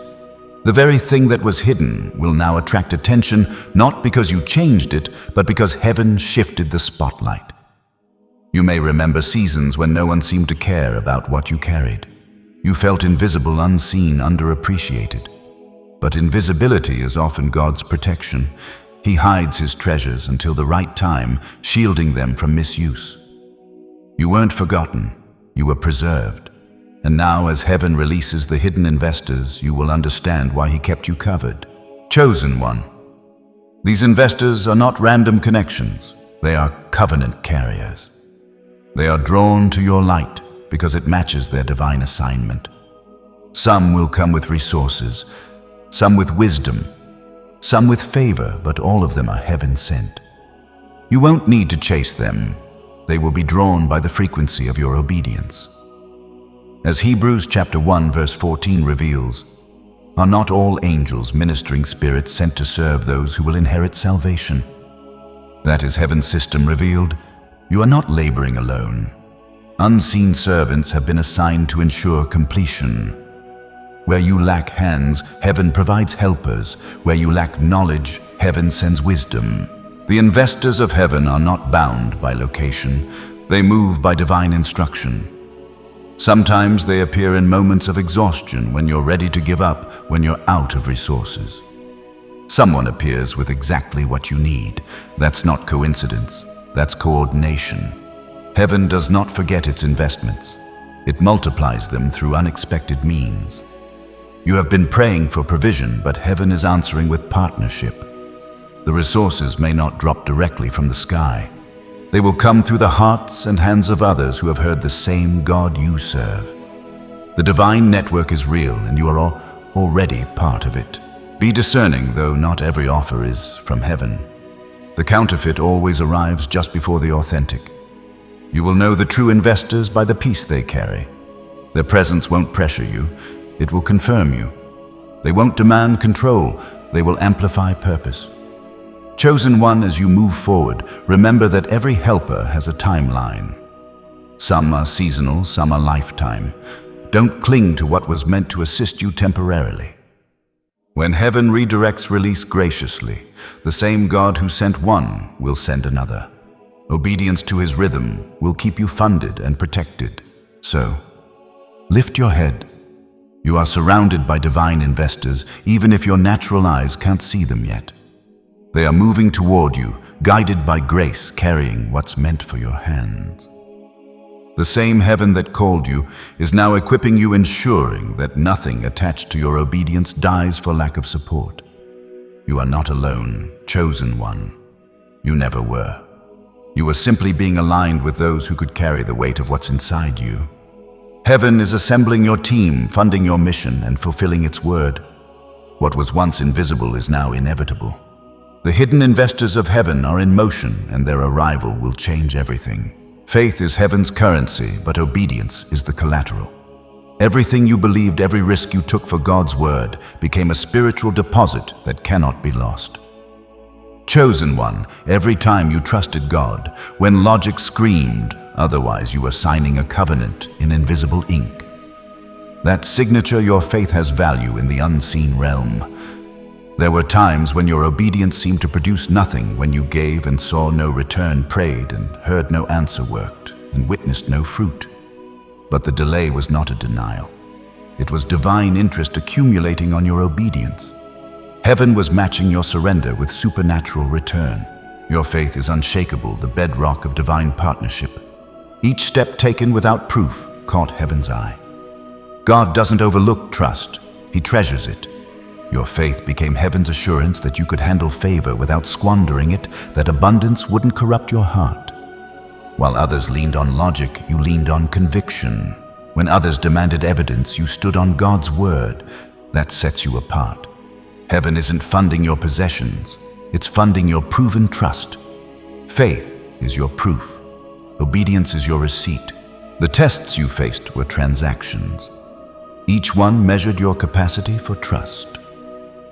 The very thing that was hidden will now attract attention, not because you changed it, but because heaven shifted the spotlight. You may remember seasons when no one seemed to care about what you carried. You felt invisible, unseen, underappreciated. But invisibility is often God's protection. He hides His treasures until the right time, shielding them from misuse. You weren't forgotten, you were preserved. And now, as heaven releases the hidden investors, you will understand why He kept you covered. Chosen one. These investors are not random connections. They are covenant carriers. They are drawn to your light because it matches their divine assignment. Some will come with resources, some with wisdom, some with favor, but all of them are heaven sent. You won't need to chase them. They will be drawn by the frequency of your obedience. As Hebrews chapter 1 verse 14 reveals, are not all angels ministering spirits sent to serve those who will inherit salvation? That is heaven's system revealed. You are not laboring alone. Unseen servants have been assigned to ensure completion. Where you lack hands, heaven provides helpers. Where you lack knowledge, heaven sends wisdom. The investors of heaven are not bound by location. They move by divine instruction. Sometimes they appear in moments of exhaustion, when you're ready to give up, when you're out of resources. Someone appears with exactly what you need. That's not coincidence. That's coordination. Heaven does not forget its investments. It multiplies them through unexpected means. You have been praying for provision, but heaven is answering with partnership. The resources may not drop directly from the sky. They will come through the hearts and hands of others who have heard the same God you serve. The divine network is real, and you are already part of it. Be discerning, though not every offer is from heaven. The counterfeit always arrives just before the authentic. You will know the true investors by the peace they carry. Their presence won't pressure you, it will confirm you. They won't demand control, they will amplify purpose. Chosen one, as you move forward, remember that every helper has a timeline. Some are seasonal, some are lifetime. Don't cling to what was meant to assist you temporarily. When heaven redirects release graciously, the same God who sent one will send another. Obedience to his rhythm will keep you funded and protected. So, lift your head. You are surrounded by divine investors, even if your natural eyes can't see them yet. They are moving toward you, guided by grace, carrying what's meant for your hands. The same heaven that called you is now equipping you, ensuring that nothing attached to your obedience dies for lack of support. You are not alone, chosen one. You never were. You were simply being aligned with those who could carry the weight of what's inside you. Heaven is assembling your team, funding your mission, and fulfilling its word. What was once invisible is now inevitable. The hidden investors of heaven are in motion, and their arrival will change everything. Faith is heaven's currency, but obedience is the collateral. Everything you believed, every risk you took for God's word, became a spiritual deposit that cannot be lost. Chosen one, every time you trusted God, when logic screamed, otherwise you were signing a covenant in invisible ink. That signature, your faith, has value in the unseen realm. There were times when your obedience seemed to produce nothing, when you gave and saw no return, prayed and heard no answer, worked and witnessed no fruit. But the delay was not a denial. It was divine interest accumulating on your obedience. Heaven was matching your surrender with supernatural return. Your faith is unshakable, the bedrock of divine partnership. Each step taken without proof caught heaven's eye. God doesn't overlook trust, he treasures it. Your faith became heaven's assurance that you could handle favor without squandering it, that abundance wouldn't corrupt your heart. While others leaned on logic, you leaned on conviction. When others demanded evidence, you stood on God's word. That sets you apart. Heaven isn't funding your possessions, it's funding your proven trust. Faith is your proof. Obedience is your receipt. The tests you faced were transactions. Each one measured your capacity for trust.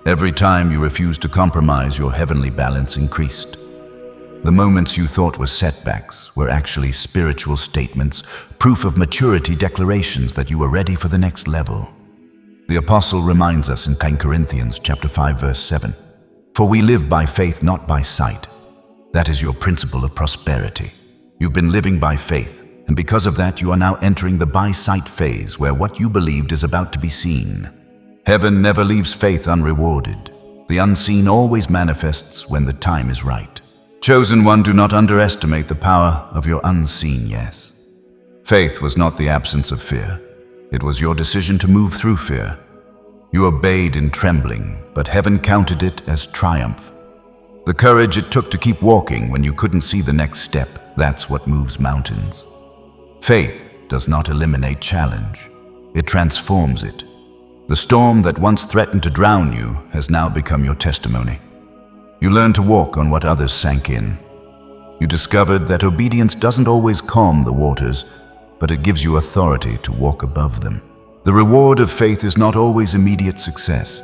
Every time you refused to compromise, your heavenly balance increased. The moments you thought were setbacks were actually spiritual statements, proof of maturity, declarations that you were ready for the next level. The apostle reminds us in 2 Corinthians chapter 5, verse 7, "For we live by faith, not by sight." That is your principle of prosperity. You've been living by faith, and because of that, you are now entering the by-sight phase, where what you believed is about to be seen. Heaven never leaves faith unrewarded. The unseen always manifests when the time is right. Chosen one, do not underestimate the power of your unseen yes. Faith was not the absence of fear. It was your decision to move through fear. You obeyed in trembling, but heaven counted it as triumph. The courage it took to keep walking when you couldn't see the next step, that's what moves mountains. Faith does not eliminate challenge. It transforms it. The storm that once threatened to drown you has now become your testimony. You learn to walk on what others sank in. You discovered that obedience doesn't always calm the waters, but it gives you authority to walk above them. The reward of faith is not always immediate success.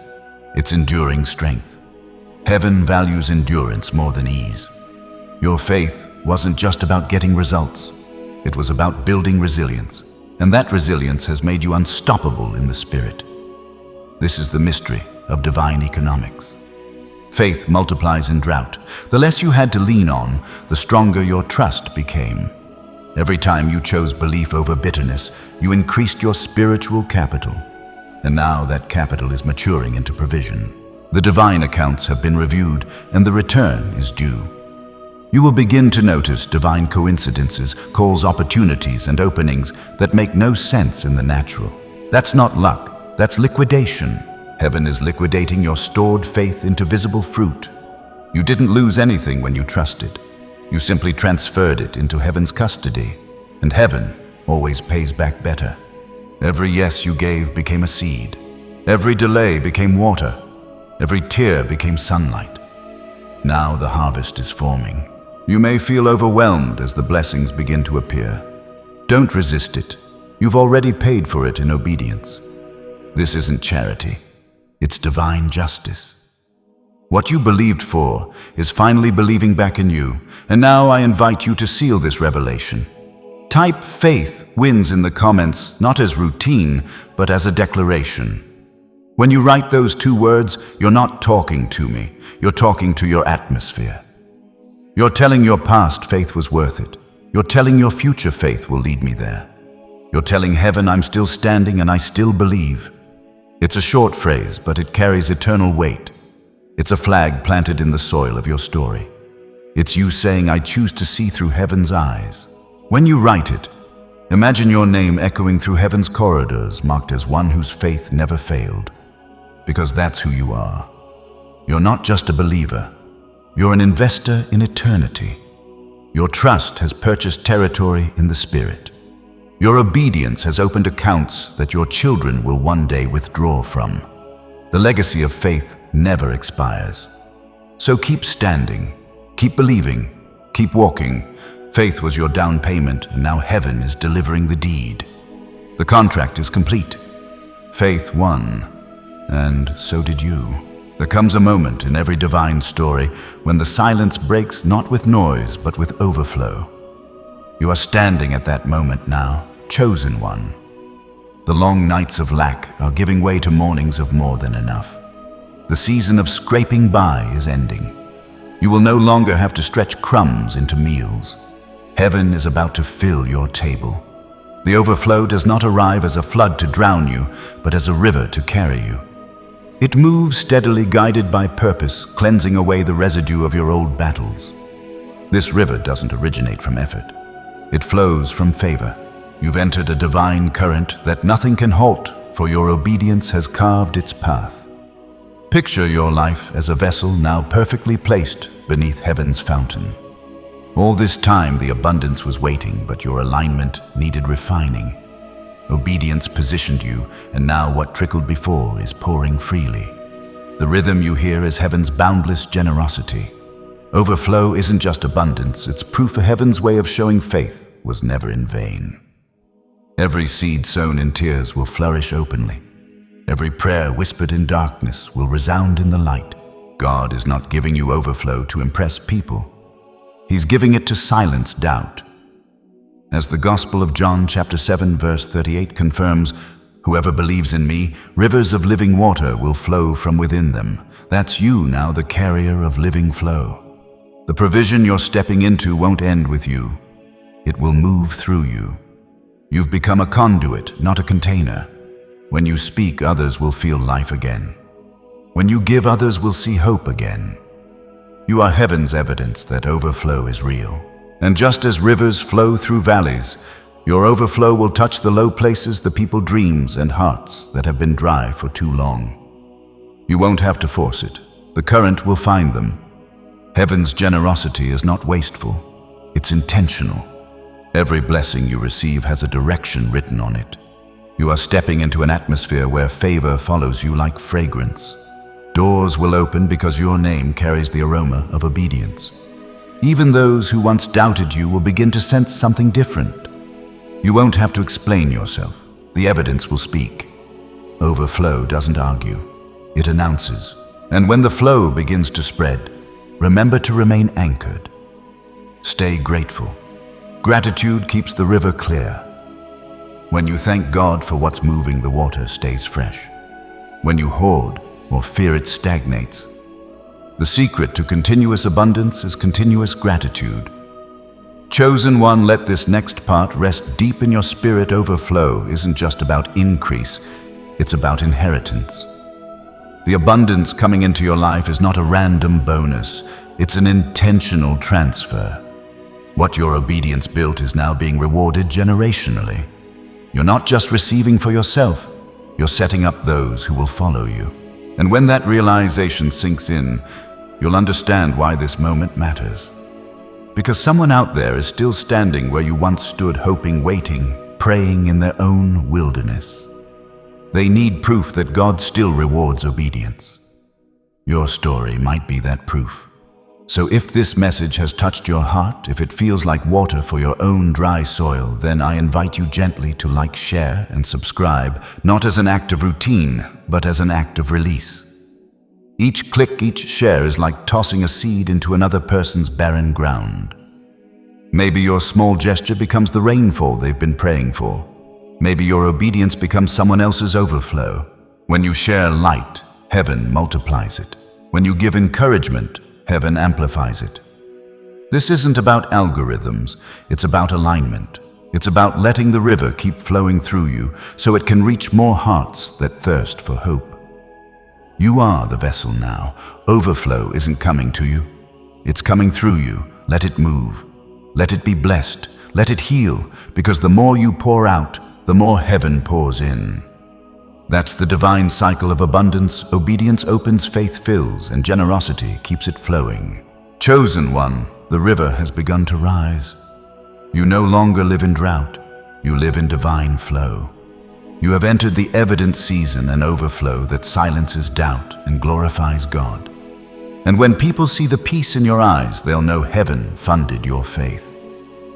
It's enduring strength. Heaven values endurance more than ease. Your faith wasn't just about getting results. It was about building resilience, and that resilience has made you unstoppable in the spirit. This is the mystery of divine economics. Faith multiplies in drought. The less you had to lean on, the stronger your trust became. Every time you chose belief over bitterness, you increased your spiritual capital. And now that capital is maturing into provision. The divine accounts have been reviewed, and the return is due. You will begin to notice divine coincidences, calls, opportunities, and openings that make no sense in the natural. That's not luck. That's liquidation. Heaven is liquidating your stored faith into visible fruit. You didn't lose anything when you trusted. You simply transferred it into heaven's custody. And heaven always pays back better. Every yes you gave became a seed. Every delay became water. Every tear became sunlight. Now the harvest is forming. You may feel overwhelmed as the blessings begin to appear. Don't resist it. You've already paid for it in obedience. This isn't charity. It's divine justice. What you believed for is finally believing back in you, and now I invite you to seal this revelation. Type "faith wins" in the comments, not as routine, but as a declaration. When you write those 2 words, you're not talking to me, you're talking to your atmosphere. You're telling your past faith was worth it. You're telling your future faith will lead me there. You're telling heaven I'm still standing and I still believe. It's a short phrase, but it carries eternal weight. It's a flag planted in the soil of your story. It's you saying, I choose to see through heaven's eyes. When you write it, imagine your name echoing through heaven's corridors, marked as one whose faith never failed. Because that's who you are. You're not just a believer. You're an investor in eternity. Your trust has purchased territory in the Spirit. Your obedience has opened accounts that your children will one day withdraw from. The legacy of faith never expires. So keep standing, keep believing, keep walking. Faith was your down payment, and now heaven is delivering the deed. The contract is complete. Faith won, and so did you. There comes a moment in every divine story when the silence breaks not with noise, but with overflow. You are standing at that moment now, chosen one. The long nights of lack are giving way to mornings of more than enough. The season of scraping by is ending. You will no longer have to stretch crumbs into meals. Heaven is about to fill your table. The overflow does not arrive as a flood to drown you, but as a river to carry you. It moves steadily, guided by purpose, cleansing away the residue of your old battles. This river doesn't originate from effort. It flows from favor. You've entered a divine current that nothing can halt, for your obedience has carved its path. Picture your life as a vessel now perfectly placed beneath heaven's fountain. All this time the abundance was waiting, but your alignment needed refining. Obedience positioned you, and now what trickled before is pouring freely. The rhythm you hear is heaven's boundless generosity. Overflow isn't just abundance, it's proof heaven's way of showing faith was never in vain. Every seed sown in tears will flourish openly. Every prayer whispered in darkness will resound in the light. God is not giving you overflow to impress people. He's giving it to silence doubt. As the Gospel of John chapter 7 verse 38 confirms, whoever believes in me, rivers of living water will flow from within them. That's you now, the carrier of living flow. The provision you're stepping into won't end with you. It will move through you. You've become a conduit, not a container. When you speak, others will feel life again. When you give, others will see hope again. You are heaven's evidence that overflow is real. And just as rivers flow through valleys, your overflow will touch the low places, the people, dreams, and hearts that have been dry for too long. You won't have to force it. The current will find them. Heaven's generosity is not wasteful. It's intentional. Every blessing you receive has a direction written on it. You are stepping into an atmosphere where favor follows you like fragrance. Doors will open because your name carries the aroma of obedience. Even those who once doubted you will begin to sense something different. You won't have to explain yourself. The evidence will speak. Overflow doesn't argue. It announces. And when the flow begins to spread, remember to remain anchored. Stay grateful. Gratitude keeps the river clear. When you thank God for what's moving, the water stays fresh. When you hoard or fear, it stagnates. The secret to continuous abundance is continuous gratitude. Chosen one, let this next part rest deep in your spirit. Overflow isn't just about increase, it's about inheritance. The abundance coming into your life is not a random bonus, it's an intentional transfer. What your obedience built is now being rewarded generationally. You're not just receiving for yourself, you're setting up those who will follow you. And when that realization sinks in, you'll understand why this moment matters. Because someone out there is still standing where you once stood, hoping, waiting, praying in their own wilderness. They need proof that God still rewards obedience. Your story might be that proof. So if this message has touched your heart, if it feels like water for your own dry soil, then I invite you gently to like, share, and subscribe, not as an act of routine, but as an act of release. Each click, each share is like tossing a seed into another person's barren ground. Maybe your small gesture becomes the rainfall they've been praying for. Maybe your obedience becomes someone else's overflow. When you share light, heaven multiplies it. When you give encouragement, heaven amplifies it. This isn't about algorithms, it's about alignment. It's about letting the river keep flowing through you so it can reach more hearts that thirst for hope. You are the vessel now. Overflow isn't coming to you. It's coming through you. Let it move. Let it be blessed. Let it heal, because the more you pour out, the more heaven pours in. That's the divine cycle of abundance. Obedience opens, faith fills, and generosity keeps it flowing. Chosen one, the river has begun to rise. You no longer live in drought. You live in divine flow. You have entered the evident season and overflow that silences doubt and glorifies God. And when people see the peace in your eyes, they'll know heaven funded your faith.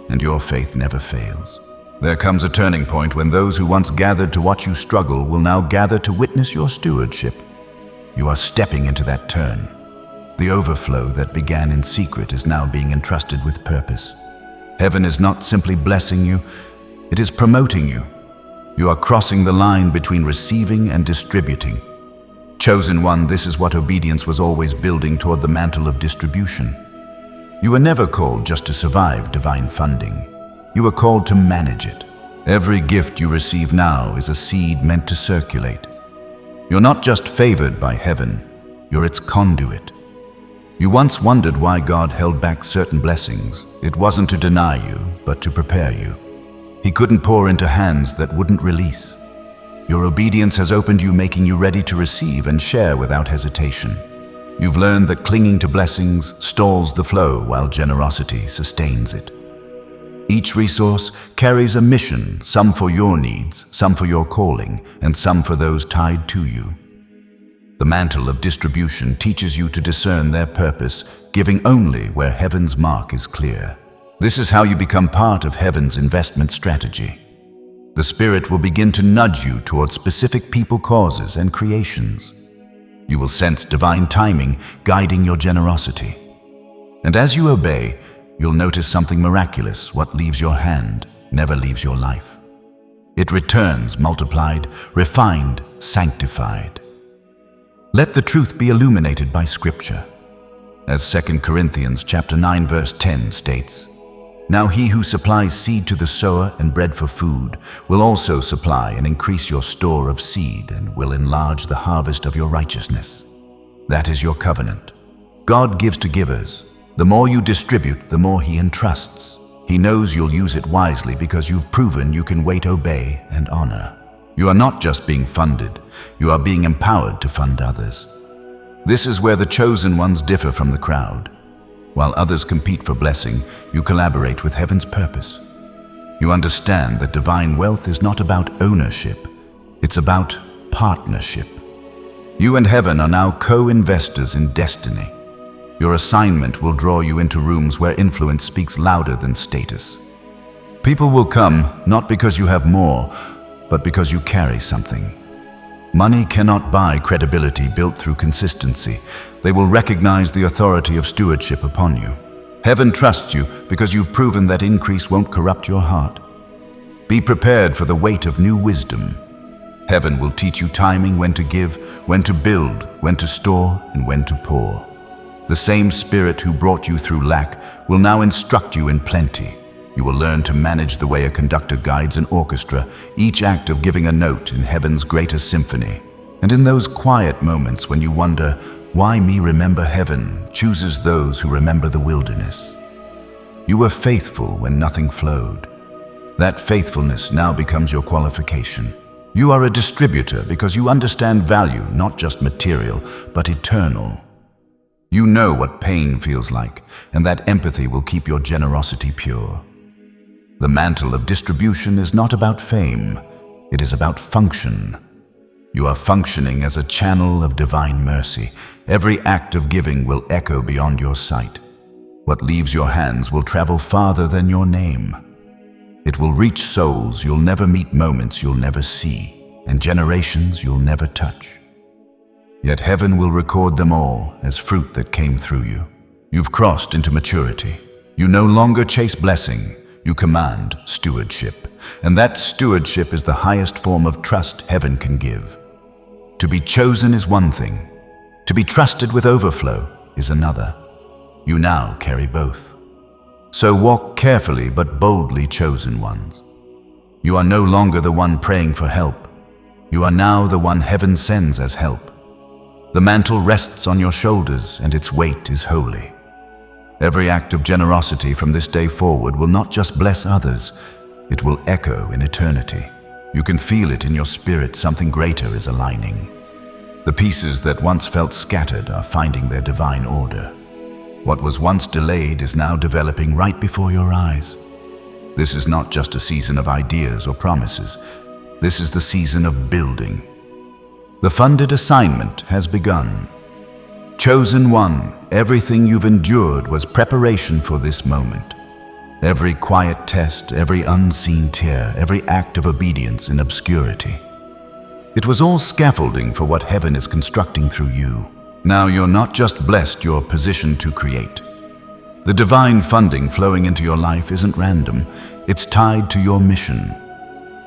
And your faith never fails. There comes a turning point when those who once gathered to watch you struggle will now gather to witness your stewardship. You are stepping into that turn. The overflow that began in secret is now being entrusted with purpose. Heaven is not simply blessing you, it is promoting you. You are crossing the line between receiving and distributing. Chosen one, this is what obedience was always building toward, the mantle of distribution. You were never called just to survive divine funding. You were called to manage it. Every gift you receive now is a seed meant to circulate. You're not just favored by heaven, you're its conduit. You once wondered why God held back certain blessings. It wasn't to deny you, but to prepare you. He couldn't pour into hands that wouldn't release. Your obedience has opened you, making you ready to receive and share without hesitation. You've learned that clinging to blessings stalls the flow while generosity sustains it. Each resource carries a mission, some for your needs, some for your calling, and some for those tied to you. The mantle of distribution teaches you to discern their purpose, giving only where heaven's mark is clear. This is how you become part of heaven's investment strategy. The Spirit will begin to nudge you towards specific people, causes, and creations. You will sense divine timing guiding your generosity. And as you obey, you'll notice something miraculous. What leaves your hand never leaves your life. It returns multiplied, refined, sanctified. Let the truth be illuminated by Scripture. As 2 Corinthians chapter 9 verse 10 states, "Now he who supplies seed to the sower and bread for food will also supply and increase your store of seed and will enlarge the harvest of your righteousness." That is your covenant. God gives to givers. The more you distribute, the more He entrusts. He knows you'll use it wisely because you've proven you can wait, obey, and honor. You are not just being funded, you are being empowered to fund others. This is where the chosen ones differ from the crowd. While others compete for blessing, you collaborate with heaven's purpose. You understand that divine wealth is not about ownership, it's about partnership. You and heaven are now co-investors in destiny. Your assignment will draw you into rooms where influence speaks louder than status. People will come not because you have more, but because you carry something. Money cannot buy credibility built through consistency. They will recognize the authority of stewardship upon you. Heaven trusts you because you've proven that increase won't corrupt your heart. Be prepared for the weight of new wisdom. Heaven will teach you timing, when to give, when to build, when to store, and when to pour. The same Spirit who brought you through lack will now instruct you in plenty. You will learn to manage the way a conductor guides an orchestra, each act of giving a note in heaven's greater symphony. And in those quiet moments when you wonder, why me? Remember, heaven chooses those who remember the wilderness. You were faithful when nothing flowed. That faithfulness now becomes your qualification. You are a distributor because you understand value, not just material, but eternal. You know what pain feels like, and that empathy will keep your generosity pure. The mantle of distribution is not about fame, it is about function. You are functioning as a channel of divine mercy. Every act of giving will echo beyond your sight. What leaves your hands will travel farther than your name. It will reach souls you'll never meet, moments you'll never see, and generations you'll never touch. Yet heaven will record them all as fruit that came through you. You've crossed into maturity. You no longer chase blessing, you command stewardship. And that stewardship is the highest form of trust heaven can give. To be chosen is one thing. To be trusted with overflow is another. You now carry both. So walk carefully but boldly, chosen ones. You are no longer the one praying for help. You are now the one heaven sends as help. The mantle rests on your shoulders and its weight is holy. Every act of generosity from this day forward will not just bless others, it will echo in eternity. You can feel it in your spirit, something greater is aligning. The pieces that once felt scattered are finding their divine order. What was once delayed is now developing right before your eyes. This is not just a season of ideas or promises. This is the season of building. The funded assignment has begun. Chosen one, everything you've endured was preparation for this moment. Every quiet test, every unseen tear, every act of obedience in obscurity. It was all scaffolding for what heaven is constructing through you. Now you're not just blessed, you're positioned to create. The divine funding flowing into your life isn't random, it's tied to your mission.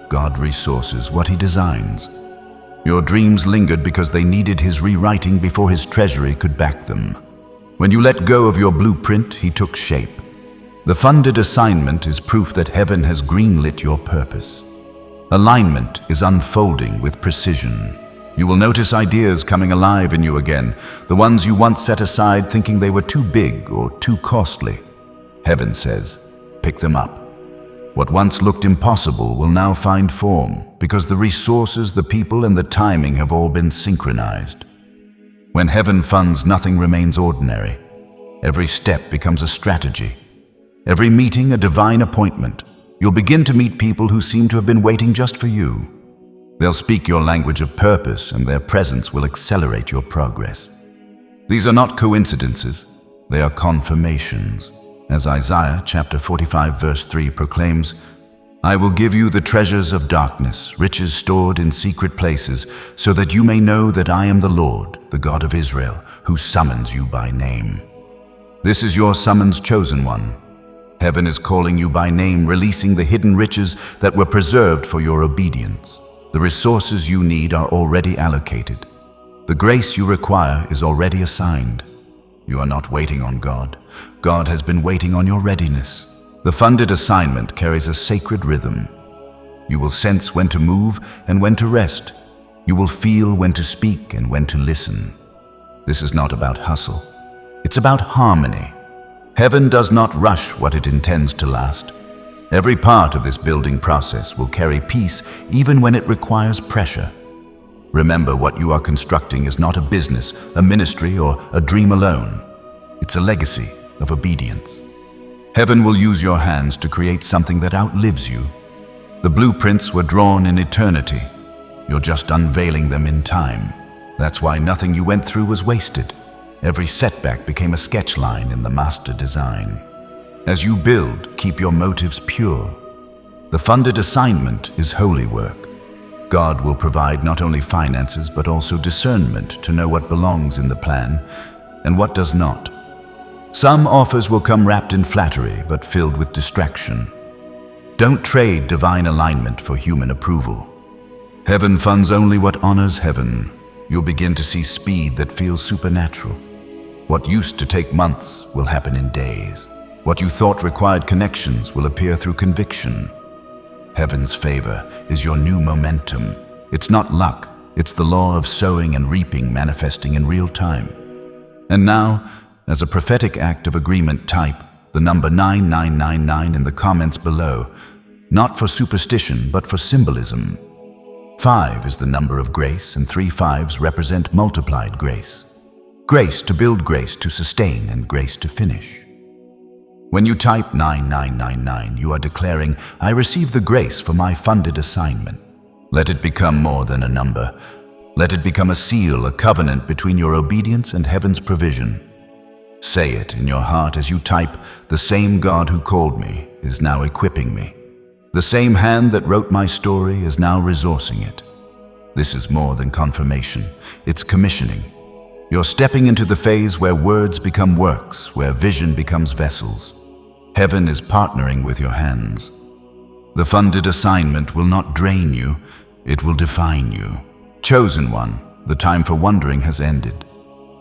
God resources what He designs. Your dreams lingered because they needed His rewriting before His treasury could back them. When you let go of your blueprint, He took shape. The funded assignment is proof that heaven has greenlit your purpose. Alignment is unfolding with precision. You will notice ideas coming alive in you again, the ones you once set aside thinking they were too big or too costly. Heaven says, pick them up. What once looked impossible will now find form, because the resources, the people, and the timing have all been synchronized. When heaven funds, nothing remains ordinary. Every step becomes a strategy. Every meeting a divine appointment. You'll begin to meet people who seem to have been waiting just for you. They'll speak your language of purpose, and their presence will accelerate your progress. These are not coincidences, they are confirmations. As Isaiah chapter 45 verse 3 proclaims, I will give you the treasures of darkness, riches stored in secret places, so that you may know that I am the Lord, the God of Israel, who summons you by name. This is your summons, chosen one. Heaven is calling you by name, releasing the hidden riches that were preserved for your obedience. The resources you need are already allocated. The grace you require is already assigned. You are not waiting on God. God has been waiting on your readiness. The funded assignment carries a sacred rhythm. You will sense when to move and when to rest. You will feel when to speak and when to listen. This is not about hustle. It's about harmony. Heaven does not rush what it intends to last. Every part of this building process will carry peace even when it requires pressure. Remember, what you are constructing is not a business, a ministry, or a dream alone. It's a legacy of obedience. Heaven will use your hands to create something that outlives you. The blueprints were drawn in eternity. You're just unveiling them in time. That's why nothing you went through was wasted. Every setback became a sketch line in the master design. As you build, keep your motives pure. The funded assignment is holy work. God will provide not only finances but also discernment to know what belongs in the plan and what does not. Some offers will come wrapped in flattery but filled with distraction. Don't trade divine alignment for human approval. Heaven funds only what honors heaven. You'll begin to see speed that feels supernatural. What used to take months will happen in days. What you thought required connections will appear through conviction. Heaven's favor is your new momentum. It's not luck, it's the law of sowing and reaping manifesting in real time. And now, as a prophetic act of agreement, type the number 9999 in the comments below, not for superstition but for symbolism. 5 is the number of grace, and 3 5s represent multiplied grace. Grace to build, grace to sustain, and grace to finish. When you type 9999, you are declaring, I receive the grace for my funded assignment. Let it become more than a number. Let it become a seal, a covenant between your obedience and heaven's provision. Say it in your heart as you type, "The same God who called me is now equipping me. The same hand that wrote my story is now resourcing it." This is more than confirmation, it's commissioning. You're stepping into the phase where words become works, where vision becomes vessels. Heaven is partnering with your hands. The funded assignment will not drain you, it will define you. Chosen one, the time for wondering has ended.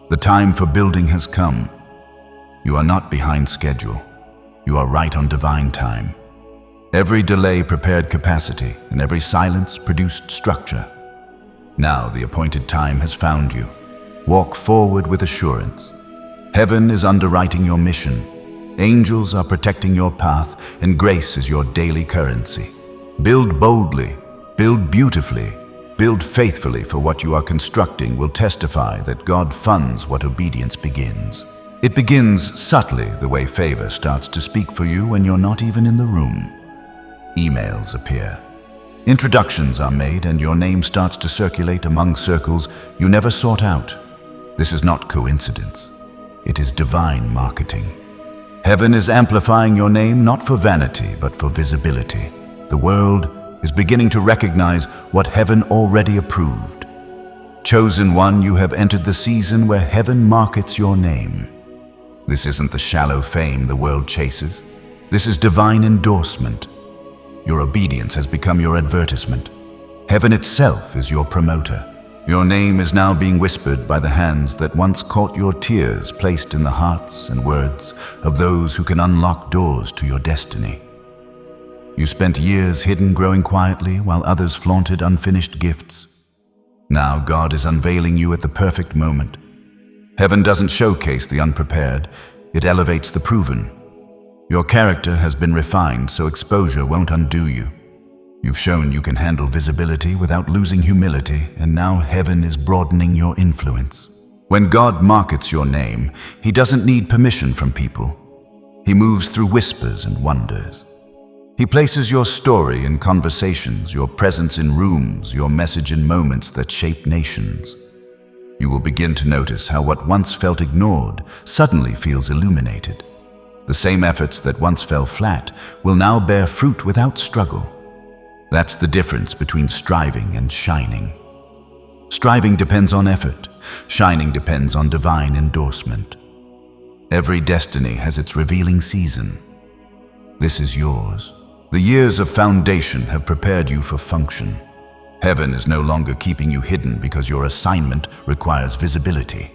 The time for building has come. You are not behind schedule. You are right on divine time. Every delay prepared capacity, and every silence produced structure. Now the appointed time has found you. Walk forward with assurance. Heaven is underwriting your mission. Angels are protecting your path, and grace is your daily currency. Build boldly, build beautifully, build faithfully, for what you are constructing will testify that God funds what obedience begins. It begins subtly, the way favor starts to speak for you when you're not even in the room. Emails appear. Introductions are made, and your name starts to circulate among circles you never sought out. This is not coincidence. It is divine marketing. Heaven is amplifying your name not for vanity, but for visibility. The world is beginning to recognize what heaven already approved. Chosen one, you have entered the season where heaven markets your name. This isn't the shallow fame the world chases. This is divine endorsement. Your obedience has become your advertisement. Heaven itself is your promoter. Your name is now being whispered by the hands that once caught your tears, placed in the hearts and words of those who can unlock doors to your destiny. You spent years hidden, growing quietly, while others flaunted unfinished gifts. Now God is unveiling you at the perfect moment. Heaven doesn't showcase the unprepared, it elevates the proven. Your character has been refined, so exposure won't undo you. You've shown you can handle visibility without losing humility, and now heaven is broadening your influence. When God markets your name, He doesn't need permission from people. He moves through whispers and wonders. He places your story in conversations, your presence in rooms, your message in moments that shape nations. You will begin to notice how what once felt ignored suddenly feels illuminated. The same efforts that once fell flat will now bear fruit without struggle. That's the difference between striving and shining. Striving depends on effort. Shining depends on divine endorsement. Every destiny has its revealing season. This is yours. The years of foundation have prepared you for function. Heaven is no longer keeping you hidden because your assignment requires visibility.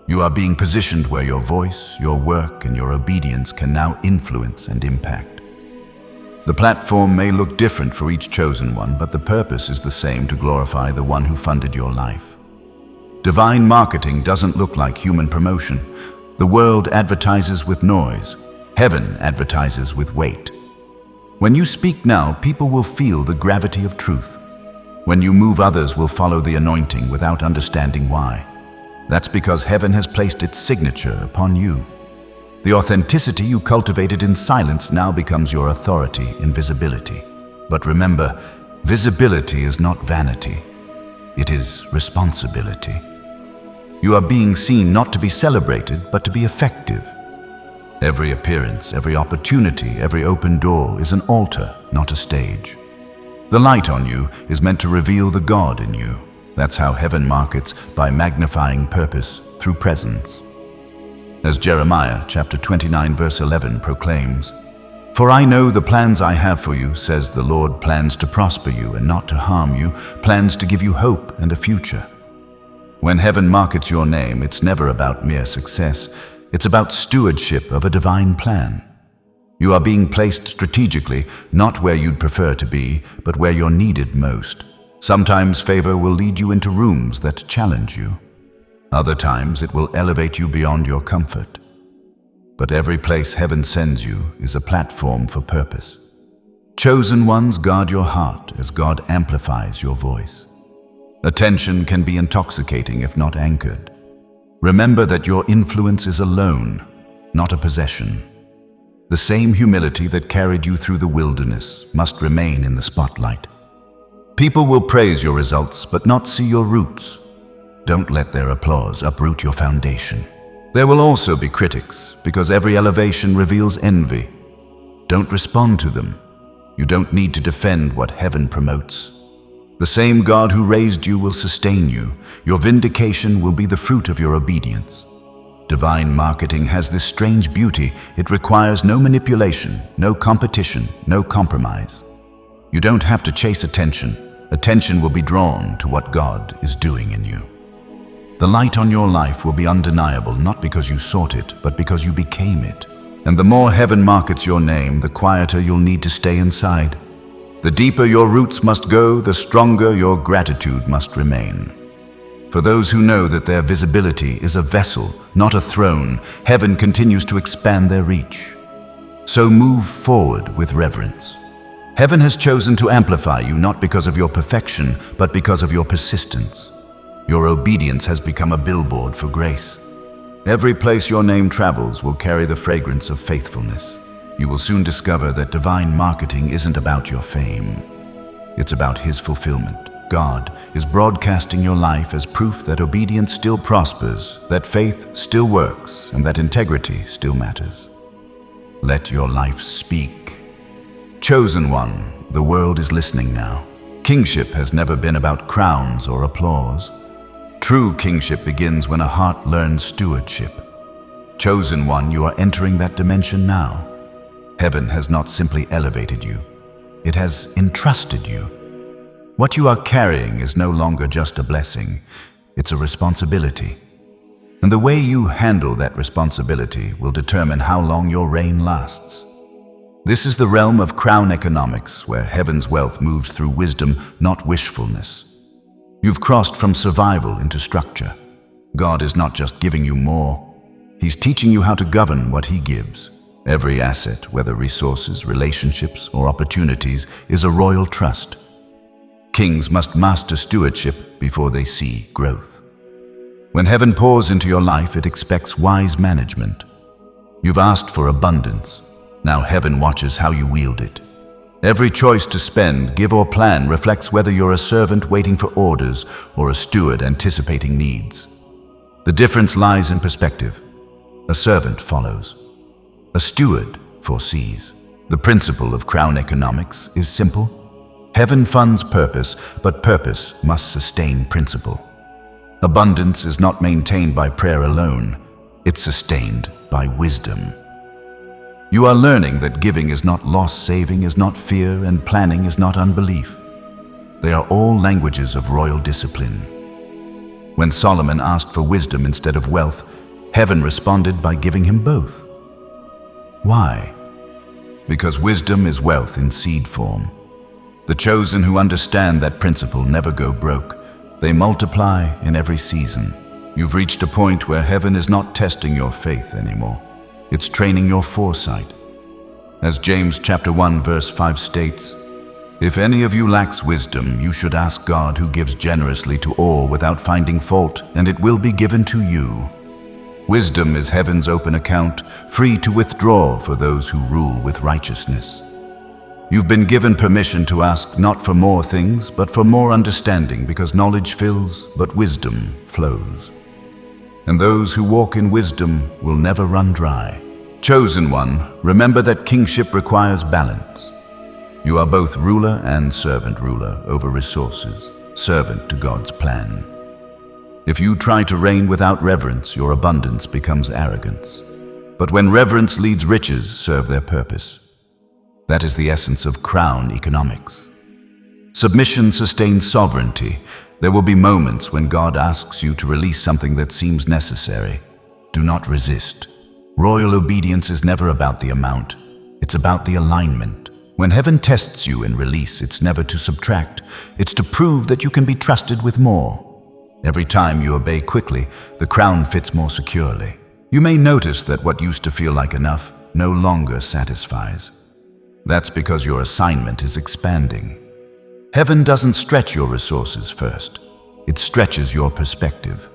You are being positioned where your voice, your work, and your obedience can now influence and impact. The platform may look different for each chosen one, but the purpose is the same: to glorify the one who funded your life. Divine marketing doesn't look like human promotion. The world advertises with noise. Heaven advertises with weight. When you speak now, people will feel the gravity of truth. When you move, others will follow the anointing without understanding why. That's because heaven has placed its signature upon you. The authenticity you cultivated in silence now becomes your authority in visibility. But remember, visibility is not vanity. It is responsibility. You are being seen not to be celebrated, but to be effective. Every appearance, every opportunity, every open door is an altar, not a stage. The light on you is meant to reveal the God in you. That's how heaven markets, by magnifying purpose through presence. As Jeremiah chapter 29 verse 11 proclaims, "For I know the plans I have for you, says the Lord, plans to prosper you and not to harm you, plans to give you hope and a future." When heaven markets your name, it's never about mere success. It's about stewardship of a divine plan. You are being placed strategically, not where you'd prefer to be, but where you're needed most. Sometimes favor will lead you into rooms that challenge you. Other times it will elevate you beyond your comfort. But every place heaven sends you is a platform for purpose. Chosen ones, guard your heart as God amplifies your voice. Attention can be intoxicating if not anchored. Remember that your influence is a loan, not a possession. The same humility that carried you through the wilderness must remain in the spotlight. People will praise your results, but not see your roots. Don't let their applause uproot your foundation. There will also be critics, because every elevation reveals envy. Don't respond to them. You don't need to defend what heaven promotes. The same God who raised you will sustain you. Your vindication will be the fruit of your obedience. Divine marketing has this strange beauty. It requires no manipulation, no competition, no compromise. You don't have to chase attention. Attention will be drawn to what God is doing in you. The light on your life will be undeniable, not because you sought it, but because you became it. And the more heaven markets your name, the quieter you'll need to stay inside. The deeper your roots must go, the stronger your gratitude must remain. For those who know that their visibility is a vessel, not a throne, heaven continues to expand their reach. So move forward with reverence. Heaven has chosen to amplify you not because of your perfection, but because of your persistence. Your obedience has become a billboard for grace. Every place your name travels will carry the fragrance of faithfulness. You will soon discover that divine marketing isn't about your fame. It's about His fulfillment. God is broadcasting your life as proof that obedience still prospers, that faith still works, and that integrity still matters. Let your life speak. Chosen one, the world is listening now. Kingship has never been about crowns or applause. True kingship begins when a heart learns stewardship. Chosen one, you are entering that dimension now. Heaven has not simply elevated you. It has entrusted you. What you are carrying is no longer just a blessing. It's a responsibility. And the way you handle that responsibility will determine how long your reign lasts. This is the realm of crown economics, where heaven's wealth moves through wisdom, not wishfulness. You've crossed from survival into structure. God is not just giving you more. He's teaching you how to govern what He gives. Every asset, whether resources, relationships, or opportunities, is a royal trust. Kings must master stewardship before they see growth. When heaven pours into your life, it expects wise management. You've asked for abundance. Now heaven watches how you wield it. Every choice to spend, give, or plan reflects whether you're a servant waiting for orders or a steward anticipating needs. The difference lies in perspective. A servant follows. A steward foresees. The principle of crown economics is simple. Heaven funds purpose, but purpose must sustain principle. Abundance is not maintained by prayer alone. It's sustained by wisdom. You are learning that giving is not loss, saving is not fear, and planning is not unbelief. They are all languages of royal discipline. When Solomon asked for wisdom instead of wealth, heaven responded by giving him both. Why? Because wisdom is wealth in seed form. The chosen who understand that principle never go broke. They multiply in every season. You've reached a point where heaven is not testing your faith anymore. It's training your foresight. As James chapter 1 verse 5 states, "If any of you lacks wisdom, you should ask God, who gives generously to all without finding fault, and it will be given to you." Wisdom is heaven's open account, free to withdraw for those who rule with righteousness. You've been given permission to ask not for more things, but for more understanding, because knowledge fills, but wisdom flows. And those who walk in wisdom will never run dry. Chosen one, remember that kingship requires balance. You are both ruler and servant ruler over resources, servant to God's plan. If you try to reign without reverence, your abundance becomes arrogance. But when reverence leads, riches serve their purpose. That is the essence of crown economics. Submission sustains sovereignty. There will be moments when God asks you to release something that seems necessary. Do not resist. Royal obedience is never about the amount. It's about the alignment. When heaven tests you in release, it's never to subtract. It's to prove that you can be trusted with more. Every time you obey quickly, the crown fits more securely. You may notice that what used to feel like enough no longer satisfies. That's because your assignment is expanding. Heaven doesn't stretch your resources first. It stretches your perspective.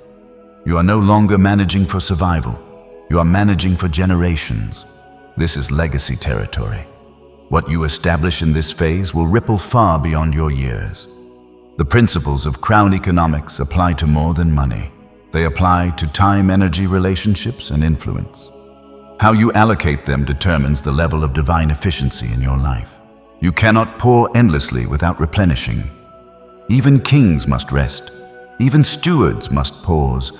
You are no longer managing for survival. You are managing for generations. This is legacy territory. What you establish in this phase will ripple far beyond your years. The principles of crown economics apply to more than money. They apply to time, energy, relationships, and influence. How you allocate them determines the level of divine efficiency in your life. You cannot pour endlessly without replenishing. Even kings must rest. Even stewards must pause.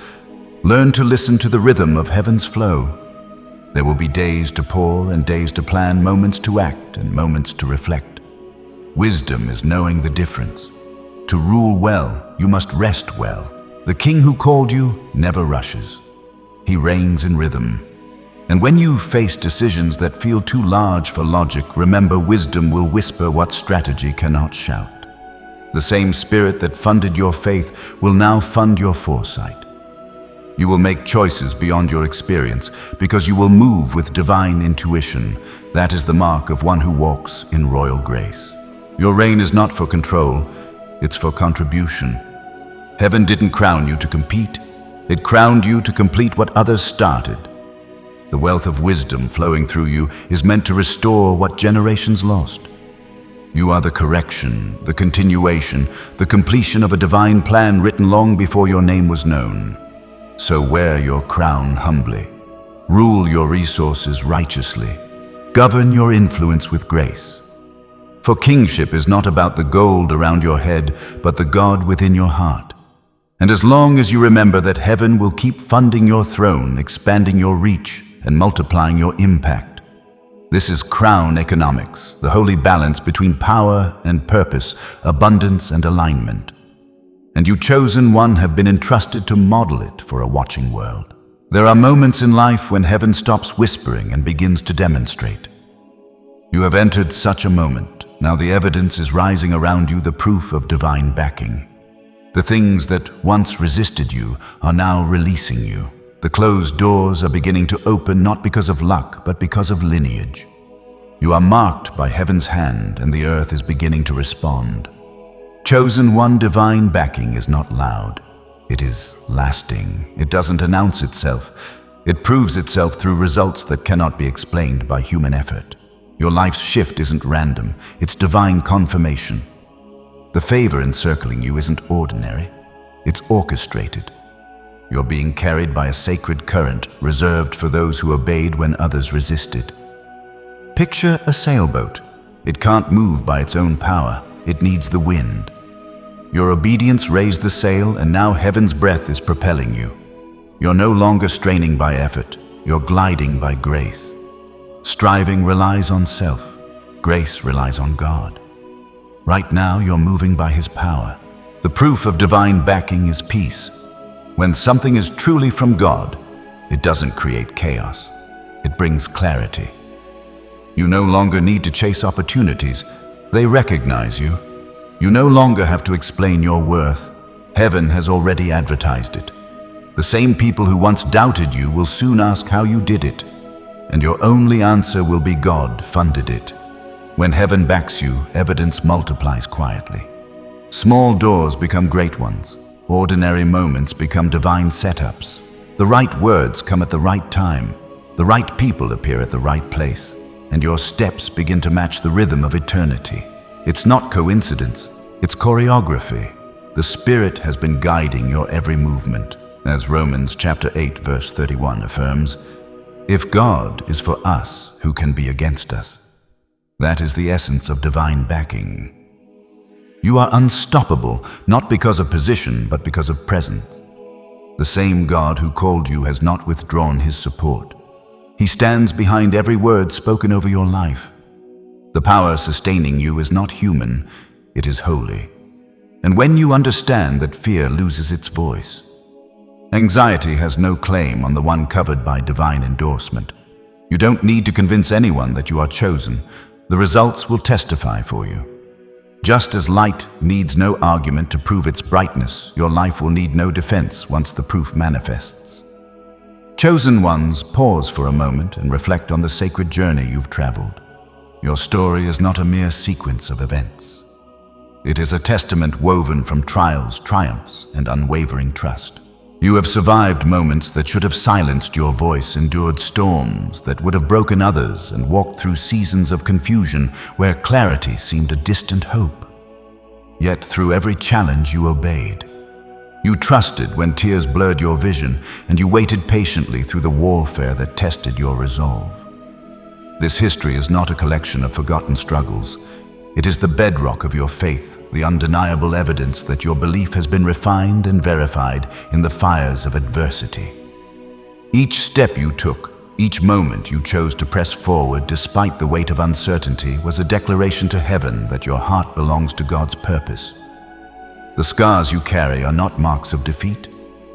Learn to listen to the rhythm of heaven's flow. There will be days to pour and days to plan, moments to act and moments to reflect. Wisdom is knowing the difference. To rule well, you must rest well. The king who called you never rushes. He reigns in rhythm. And when you face decisions that feel too large for logic, remember wisdom will whisper what strategy cannot shout. The same spirit that funded your faith will now fund your foresight. You will make choices beyond your experience because you will move with divine intuition. That is the mark of one who walks in royal grace. Your reign is not for control, it's for contribution. Heaven didn't crown you to compete. It crowned you to complete what others started. The wealth of wisdom flowing through you is meant to restore what generations lost. You are the correction, the continuation, the completion of a divine plan written long before your name was known. So wear your crown humbly. Rule your resources righteously. Govern your influence with grace. For kingship is not about the gold around your head, but the God within your heart. And as long as you remember that heaven will keep funding your throne, expanding your reach, and multiplying your impact. This is crown economics, the holy balance between power and purpose, abundance and alignment. And you chosen one have been entrusted to model it for a watching world. There are moments in life when heaven stops whispering and begins to demonstrate. You have entered such a moment. Now the evidence is rising around you, the proof of divine backing. The things that once resisted you are now releasing you. The closed doors are beginning to open not because of luck, but because of lineage. You are marked by heaven's hand and the earth is beginning to respond. Chosen one divine backing is not loud. It is lasting. It doesn't announce itself. It proves itself through results that cannot be explained by human effort. Your life's shift isn't random. It's divine confirmation. The favor encircling you isn't ordinary. It's orchestrated. You're being carried by a sacred current reserved for those who obeyed when others resisted. Picture a sailboat. It can't move by its own power. It needs the wind. Your obedience raised the sail, and now heaven's breath is propelling you. You're no longer straining by effort. You're gliding by grace. Striving relies on self. Grace relies on God. Right now, you're moving by His power. The proof of divine backing is peace. When something is truly from God, it doesn't create chaos. It brings clarity. You no longer need to chase opportunities. They recognize you. You no longer have to explain your worth. Heaven has already advertised it. The same people who once doubted you will soon ask how you did it, and your only answer will be God funded it. When heaven backs you, evidence multiplies quietly. Small doors become great ones. Ordinary moments become divine setups. The right words come at the right time. The right people appear at the right place. And your steps begin to match the rhythm of eternity. It's not coincidence. It's choreography. The Spirit has been guiding your every movement. As Romans chapter 8 verse 31 affirms, if God is for us, who can be against us? That is the essence of divine backing. You are unstoppable, not because of position, but because of presence. The same God who called you has not withdrawn His support. He stands behind every word spoken over your life. The power sustaining you is not human, it is holy. And when you understand that fear loses its voice, anxiety has no claim on the one covered by divine endorsement. You don't need to convince anyone that you are chosen. The results will testify for you. Just as light needs no argument to prove its brightness, your life will need no defense once the proof manifests. Chosen ones, pause for a moment and reflect on the sacred journey you've traveled. Your story is not a mere sequence of events. It is a testament woven from trials, triumphs, and unwavering trust. You have survived moments that should have silenced your voice, endured storms that would have broken others, and walked through seasons of confusion where clarity seemed a distant hope. Yet through every challenge you obeyed. You trusted when tears blurred your vision, and you waited patiently through the warfare that tested your resolve. This history is not a collection of forgotten struggles. It is the bedrock of your faith, the undeniable evidence that your belief has been refined and verified in the fires of adversity. Each step you took, each moment you chose to press forward despite the weight of uncertainty, was a declaration to heaven that your heart belongs to God's purpose. The scars you carry are not marks of defeat.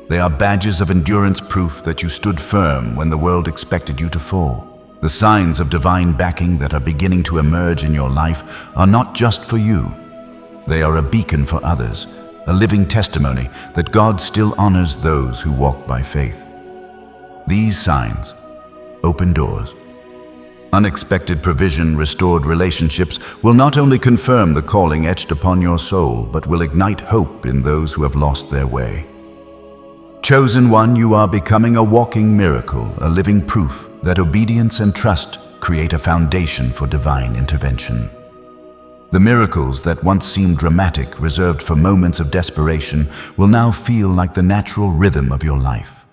They are badges of endurance, proof that you stood firm when the world expected you to fall. The signs of divine backing that are beginning to emerge in your life are not just for you. They are a beacon for others, a living testimony that God still honors those who walk by faith. These signs: open doors, unexpected provision, restored relationships, will not only confirm the calling etched upon your soul, but will ignite hope in those who have lost their way. Chosen one, you are becoming a walking miracle, a living proof that obedience and trust create a foundation for divine intervention. The miracles that once seemed dramatic, reserved for moments of desperation, will now feel like the natural rhythm of your life.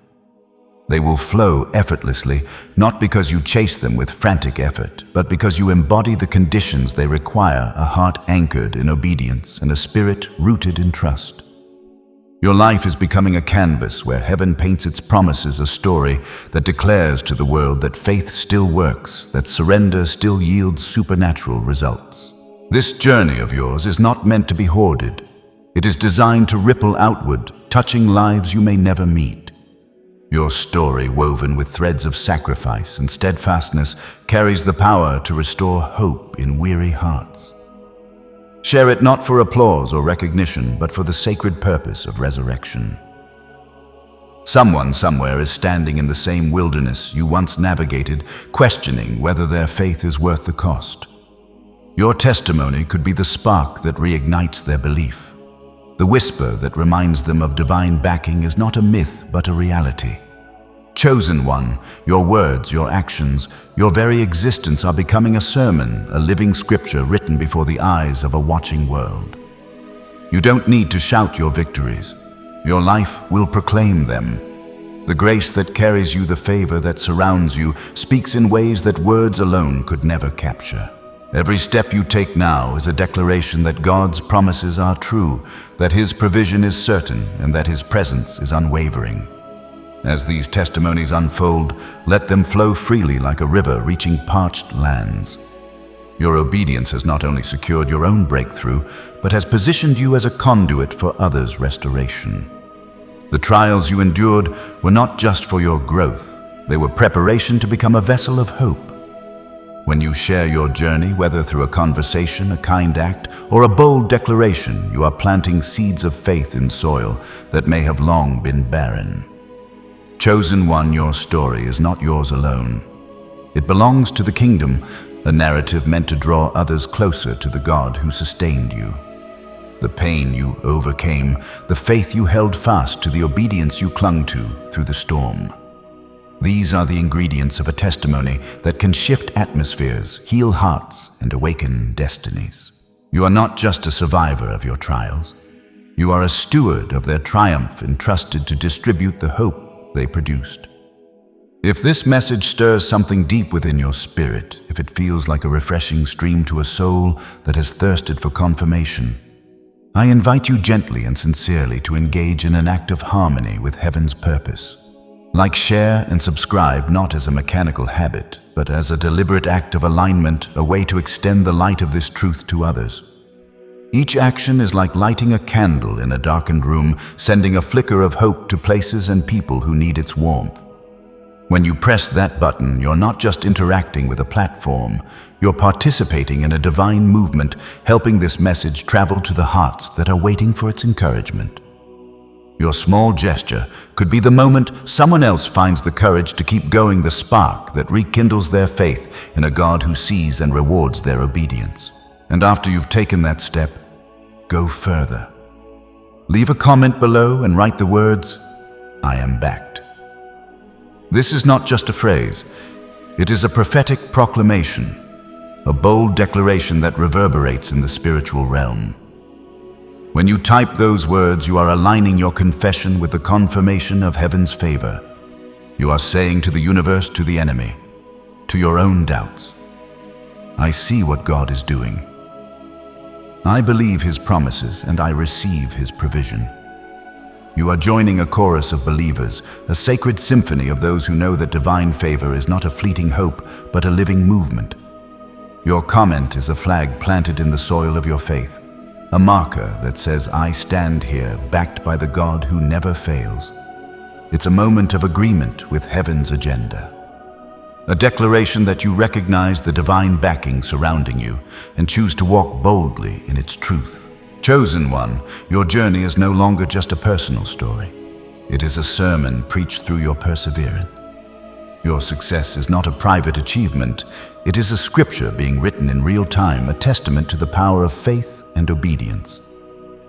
They will flow effortlessly, not because you chase them with frantic effort, but because you embody the conditions they require: a heart anchored in obedience and a spirit rooted in trust. Your life is becoming a canvas where heaven paints its promises, a story that declares to the world that faith still works, that surrender still yields supernatural results. This journey of yours is not meant to be hoarded. It is designed to ripple outward, touching lives you may never meet. Your story, woven with threads of sacrifice and steadfastness, carries the power to restore hope in weary hearts. Share it not for applause or recognition, but for the sacred purpose of resurrection. Someone somewhere is standing in the same wilderness you once navigated, questioning whether their faith is worth the cost. Your testimony could be the spark that reignites their belief. The whisper that reminds them of divine backing is not a myth, but a reality. Chosen one, your words, your actions, your very existence are becoming a sermon, a living scripture written before the eyes of a watching world. You don't need to shout your victories. Your life will proclaim them. The grace that carries you, the favor that surrounds you, speaks in ways that words alone could never capture. Every step you take now is a declaration that God's promises are true, that His provision is certain, and that His presence is unwavering. As these testimonies unfold, let them flow freely like a river reaching parched lands. Your obedience has not only secured your own breakthrough, but has positioned you as a conduit for others' restoration. The trials you endured were not just for your growth. They were preparation to become a vessel of hope. When you share your journey, whether through a conversation, a kind act, or a bold declaration, you are planting seeds of faith in soil that may have long been barren. Chosen one, your story is not yours alone. It belongs to the kingdom, a narrative meant to draw others closer to the God who sustained you. The pain you overcame, the faith you held fast to, the obedience you clung to through the storm. These are the ingredients of a testimony that can shift atmospheres, heal hearts, and awaken destinies. You are not just a survivor of your trials. You are a steward of their triumph, entrusted to distribute the hope they produced. If this message stirs something deep within your spirit, if it feels like a refreshing stream to a soul that has thirsted for confirmation, I invite you gently and sincerely to engage in an act of harmony with heaven's purpose. Like, share, and subscribe not as a mechanical habit, but as a deliberate act of alignment, a way to extend the light of this truth to others. Each action is like lighting a candle in a darkened room, sending a flicker of hope to places and people who need its warmth. When you press that button, you're not just interacting with a platform, you're participating in a divine movement, helping this message travel to the hearts that are waiting for its encouragement. Your small gesture could be the moment someone else finds the courage to keep going, the spark that rekindles their faith in a God who sees and rewards their obedience. And after you've taken that step, go further. Leave a comment below and write the words, "I am backed." This is not just a phrase. It is a prophetic proclamation, a bold declaration that reverberates in the spiritual realm. When you type those words, you are aligning your confession with the confirmation of heaven's favor. You are saying to the universe, to the enemy, to your own doubts, I see what God is doing. I believe His promises and I receive His provision. You are joining a chorus of believers, a sacred symphony of those who know that divine favor is not a fleeting hope, but a living movement. Your comment is a flag planted in the soil of your faith, a marker that says, I stand here, backed by the God who never fails. It's a moment of agreement with heaven's agenda. A declaration that you recognize the divine backing surrounding you and choose to walk boldly in its truth. Chosen one, your journey is no longer just a personal story. It is a sermon preached through your perseverance. Your success is not a private achievement. It is a scripture being written in real time, a testament to the power of faith and obedience.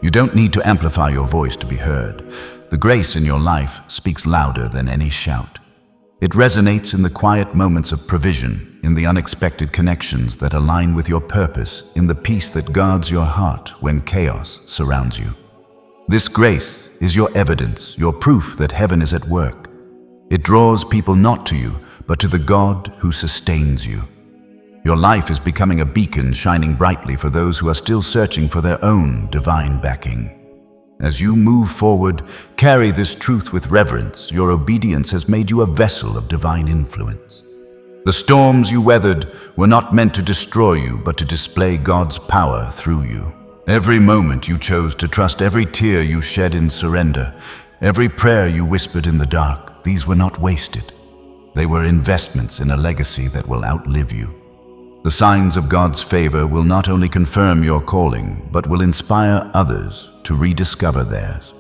You don't need to amplify your voice to be heard. The grace in your life speaks louder than any shout. It resonates in the quiet moments of provision, in the unexpected connections that align with your purpose, in the peace that guards your heart when chaos surrounds you. This grace is your evidence, your proof that heaven is at work. It draws people not to you, but to the God who sustains you. Your life is becoming a beacon shining brightly for those who are still searching for their own divine backing. As you move forward, carry this truth with reverence. Your obedience has made you a vessel of divine influence. The storms you weathered were not meant to destroy you, but to display God's power through you. Every moment you chose to trust, every tear you shed in surrender, every prayer you whispered in the dark, these were not wasted. They were investments in a legacy that will outlive you. The signs of God's favor will not only confirm your calling, but will inspire others to rediscover theirs.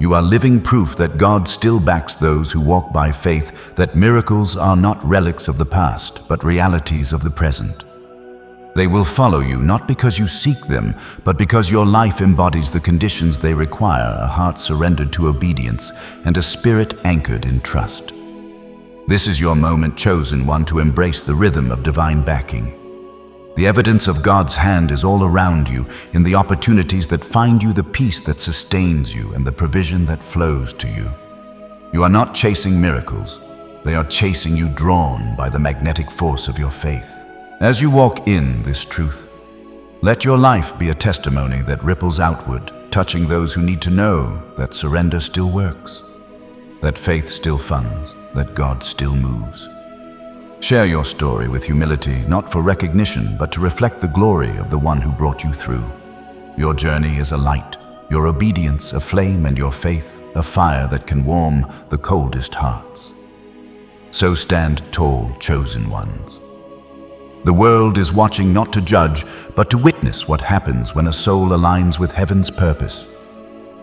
You are living proof that God still backs those who walk by faith, that miracles are not relics of the past, but realities of the present. They will follow you not because you seek them, but because your life embodies the conditions they require, a heart surrendered to obedience and a spirit anchored in trust. This is your moment, chosen one, to embrace the rhythm of divine backing. The evidence of God's hand is all around you, in the opportunities that find you, the peace that sustains you, and the provision that flows to you. You are not chasing miracles. They are chasing you, drawn by the magnetic force of your faith. As you walk in this truth, let your life be a testimony that ripples outward, touching those who need to know that surrender still works, that faith still funds, that God still moves. Share your story with humility, not for recognition, but to reflect the glory of the one who brought you through. Your journey is a light, your obedience a flame, and your faith a fire that can warm the coldest hearts. So stand tall, chosen ones. The world is watching not to judge, but to witness what happens when a soul aligns with heaven's purpose.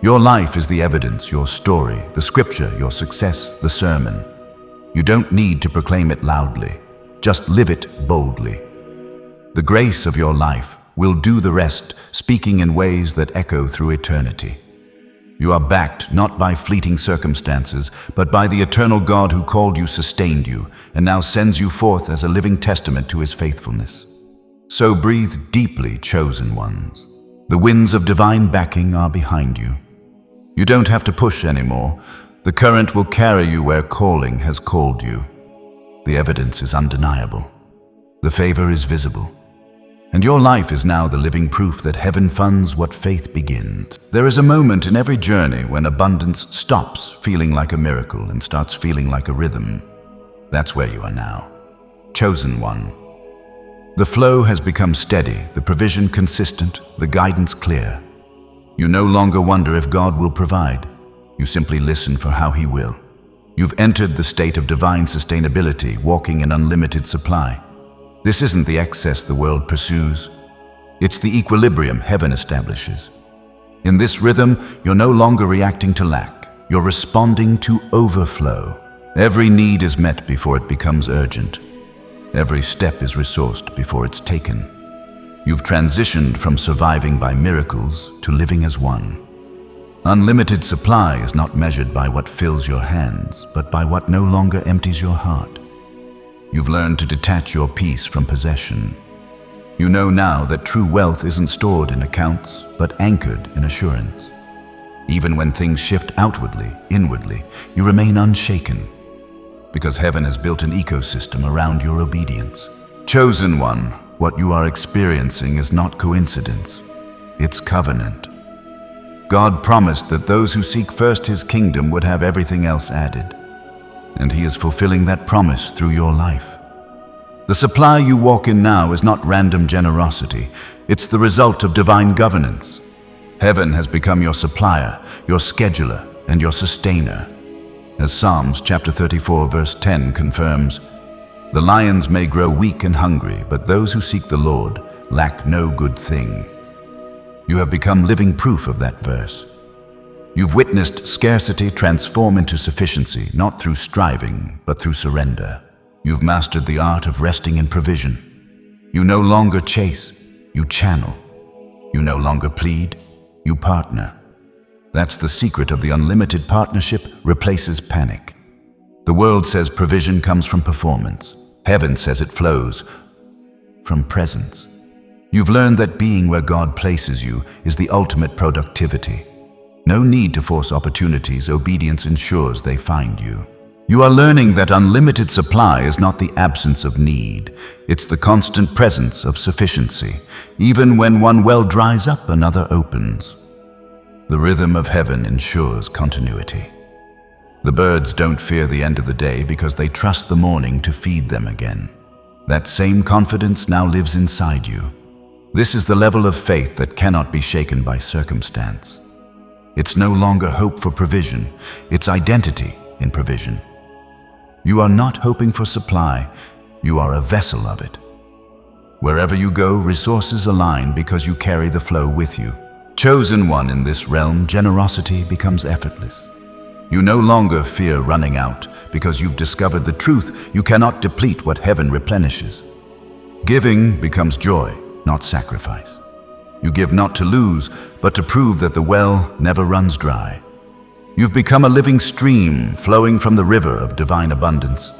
Your life is the evidence, your story, the scripture, your success, the sermon. You don't need to proclaim it loudly, just live it boldly. The grace of your life will do the rest, speaking in ways that echo through eternity. You are backed not by fleeting circumstances, but by the eternal God who called you, sustained you, and now sends you forth as a living testament to His faithfulness. So breathe deeply, chosen ones. The winds of divine backing are behind you. You don't have to push anymore. The current will carry you where calling has called you. The evidence is undeniable. The favor is visible. And your life is now the living proof that heaven funds what faith begins. There is a moment in every journey when abundance stops feeling like a miracle and starts feeling like a rhythm. That's where you are now. Chosen one. The flow has become steady, the provision consistent, the guidance clear. You no longer wonder if God will provide. You simply listen for how He will. You've entered the state of divine sustainability, walking in unlimited supply. This isn't the excess the world pursues. It's the equilibrium heaven establishes. In this rhythm, you're no longer reacting to lack. You're responding to overflow. Every need is met before it becomes urgent. Every step is resourced before it's taken. You've transitioned from surviving by miracles to living as one. Unlimited supply is not measured by what fills your hands, but by what no longer empties your heart. You've learned to detach your peace from possession. You know now that true wealth isn't stored in accounts, but anchored in assurance. Even when things shift outwardly, inwardly, you remain unshaken, because heaven has built an ecosystem around your obedience. Chosen one, what you are experiencing is not coincidence, it's covenant. God promised that those who seek first His kingdom would have everything else added, and He is fulfilling that promise through your life. The supply you walk in now is not random generosity, it's the result of divine governance. Heaven has become your supplier, your scheduler, and your sustainer. As Psalms chapter 34 verse 10 confirms, "The lions may grow weak and hungry, but those who seek the Lord lack no good thing." You have become living proof of that verse. You've witnessed scarcity transform into sufficiency, not through striving, but through surrender. You've mastered the art of resting in provision. You no longer chase, you channel. You no longer plead, you partner. That's the secret of the unlimited partnership replaces panic. The world says provision comes from performance. Heaven says it flows from presence. You've learned that being where God places you is the ultimate productivity. No need to force opportunities, obedience ensures they find you. You are learning that unlimited supply is not the absence of need, it's the constant presence of sufficiency. Even when one well dries up, another opens. The rhythm of heaven ensures continuity. The birds don't fear the end of the day because they trust the morning to feed them again. That same confidence now lives inside you. This is the level of faith that cannot be shaken by circumstance. It's no longer hope for provision, it's identity in provision. You are not hoping for supply, you are a vessel of it. Wherever you go, resources align because you carry the flow with you. Chosen one in this realm, generosity becomes effortless. You no longer fear running out because you've discovered the truth: you cannot deplete what heaven replenishes. Giving becomes joy, not sacrifice. You give not to lose, but to prove that the well never runs dry. You've become a living stream flowing from the river of divine abundance.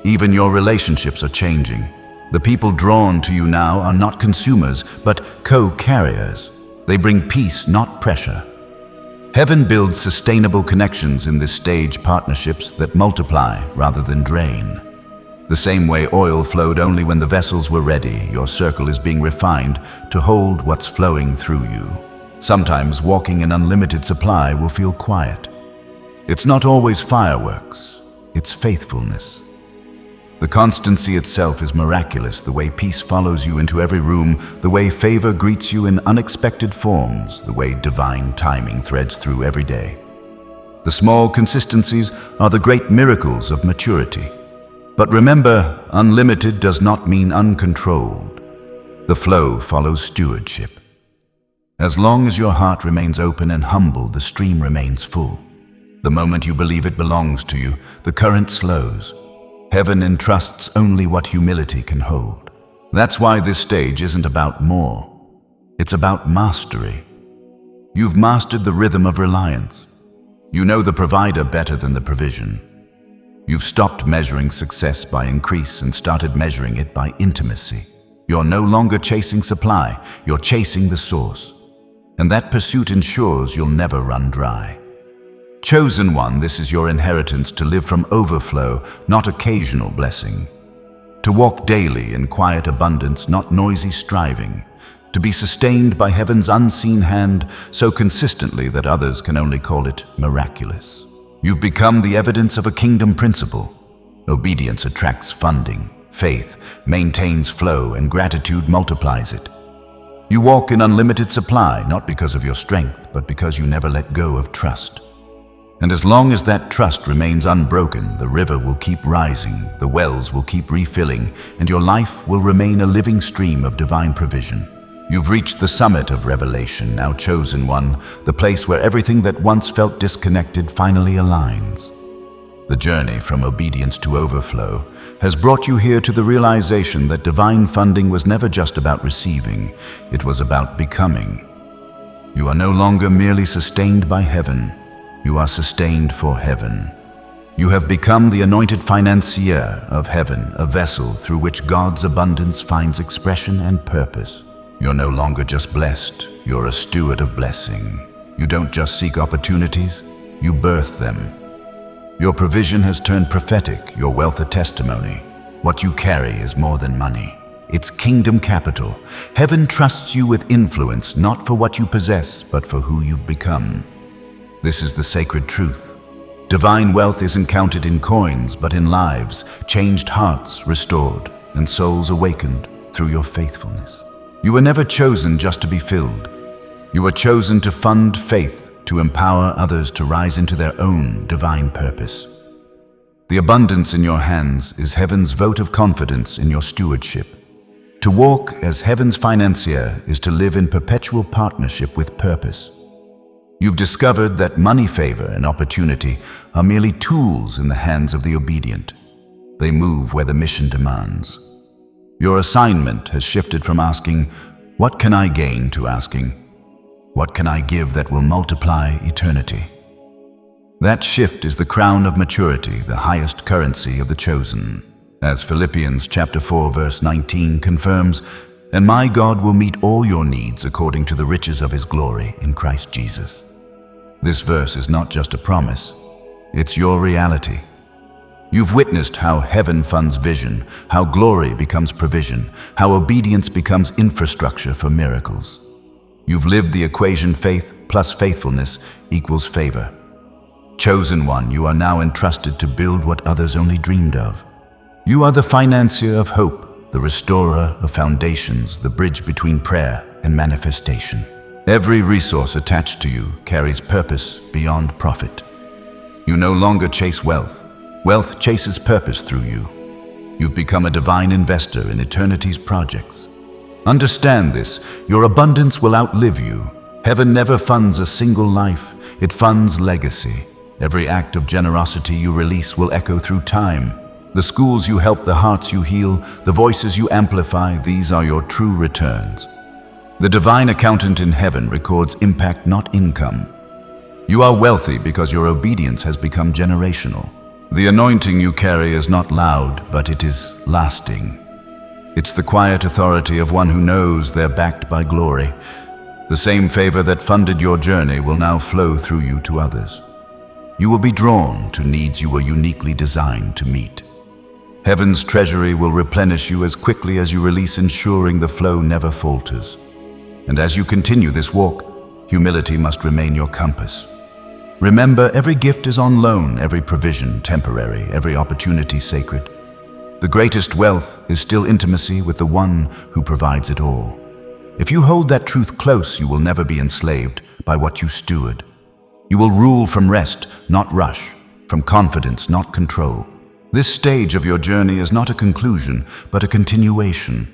Even your relationships are changing. The people drawn to you now are not consumers, but co-carriers. They bring peace, not pressure. Heaven builds sustainable connections in this stage, partnerships that multiply rather than drain. The same way oil flowed only when the vessels were ready, your circle is being refined to hold what's flowing through you. Sometimes walking in unlimited supply will feel quiet. It's not always fireworks, it's faithfulness. The constancy itself is miraculous, the way peace follows you into every room, the way favor greets you in unexpected forms, the way divine timing threads through every day. The small consistencies are the great miracles of maturity. But remember, unlimited does not mean uncontrolled. The flow follows stewardship. As long as your heart remains open and humble, the stream remains full. The moment you believe it belongs to you, the current slows. Heaven entrusts only what humility can hold. That's why this stage isn't about more. It's about mastery. You've mastered the rhythm of reliance. You know the provider better than the provision. You've stopped measuring success by increase and started measuring it by intimacy. You're no longer chasing supply, you're chasing the source. And that pursuit ensures you'll never run dry. Chosen one, this is your inheritance, to live from overflow, not occasional blessing. To walk daily in quiet abundance, not noisy striving. To be sustained by heaven's unseen hand so consistently that others can only call it miraculous. You've become the evidence of a kingdom principle. Obedience attracts funding, faith maintains flow, and gratitude multiplies it. You walk in unlimited supply, not because of your strength, but because you never let go of trust. And as long as that trust remains unbroken, the river will keep rising, the wells will keep refilling, and your life will remain a living stream of divine provision. You've reached the summit of revelation, now chosen one, the place where everything that once felt disconnected finally aligns. The journey from obedience to overflow has brought you here to the realization that divine funding was never just about receiving, it was about becoming. You are no longer merely sustained by heaven, you are sustained for heaven. You have become the anointed financier of heaven, a vessel through which God's abundance finds expression and purpose. You're no longer just blessed, you're a steward of blessing. You don't just seek opportunities, you birth them. Your provision has turned prophetic, your wealth a testimony. What you carry is more than money. It's kingdom capital. Heaven trusts you with influence, not for what you possess, but for who you've become. This is the sacred truth. Divine wealth isn't counted in coins, but in lives, changed hearts restored, and souls awakened through your faithfulness. You were never chosen just to be filled. You were chosen to fund faith, to empower others to rise into their own divine purpose. The abundance in your hands is heaven's vote of confidence in your stewardship. To walk as heaven's financier is to live in perpetual partnership with purpose. You've discovered that money, favor, and opportunity are merely tools in the hands of the obedient. They move where the mission demands. Your assignment has shifted from asking, "What can I gain?" to asking, "What can I give that will multiply eternity?" That shift is the crown of maturity, the highest currency of the chosen. As Philippians chapter 4 verse 19 confirms, "And my God will meet all your needs according to the riches of his glory in Christ Jesus." This verse is not just a promise, it's your reality. You've witnessed how heaven funds vision, how glory becomes provision, how obedience becomes infrastructure for miracles. You've lived the equation faith plus faithfulness equals favor. Chosen one, you are now entrusted to build what others only dreamed of. You are the financier of hope, the restorer of foundations, the bridge between prayer and manifestation. Every resource attached to you carries purpose beyond profit. You no longer chase wealth. Wealth chases purpose through you. You've become a divine investor in eternity's projects. Understand this, your abundance will outlive you. Heaven never funds a single life, it funds legacy. Every act of generosity you release will echo through time. The schools you help, the hearts you heal, the voices you amplify, these are your true returns. The divine accountant in heaven records impact, not income. You are wealthy because your obedience has become generational. The anointing you carry is not loud, but it is lasting. It's the quiet authority of one who knows they're backed by glory. The same favor that funded your journey will now flow through you to others. You will be drawn to needs you were uniquely designed to meet. Heaven's treasury will replenish you as quickly as you release, ensuring the flow never falters. And as you continue this walk, humility must remain your compass. Remember, every gift is on loan, every provision temporary, every opportunity sacred. The greatest wealth is still intimacy with the one who provides it all. If you hold that truth close, you will never be enslaved by what you steward. You will rule from rest, not rush, from confidence, not control. This stage of your journey is not a conclusion, but a continuation.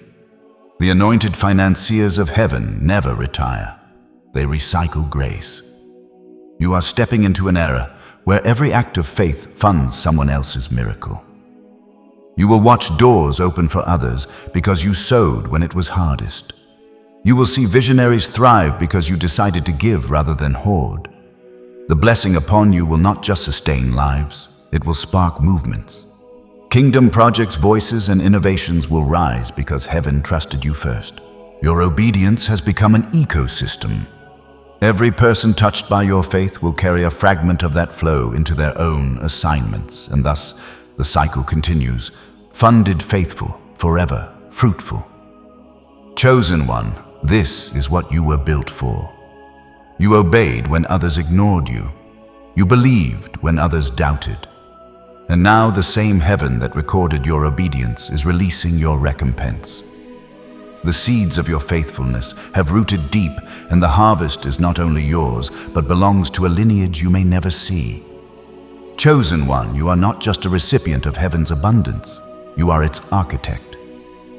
The anointed financiers of heaven never retire. They recycle grace. You are stepping into an era where every act of faith funds someone else's miracle. You will watch doors open for others because you sowed when it was hardest. You will see visionaries thrive because you decided to give rather than hoard. The blessing upon you will not just sustain lives, it will spark movements. Kingdom projects, voices, and innovations will rise because heaven trusted you first. Your obedience has become an ecosystem. Every person touched by your faith will carry a fragment of that flow into their own assignments, and thus the cycle continues, funded, faithful, forever, fruitful. Chosen one, this is what you were built for. You obeyed when others ignored you. You believed when others doubted. And now the same heaven that recorded your obedience is releasing your recompense. The seeds of your faithfulness have rooted deep, and the harvest is not only yours, but belongs to a lineage you may never see. Chosen one, you are not just a recipient of heaven's abundance, you are its architect.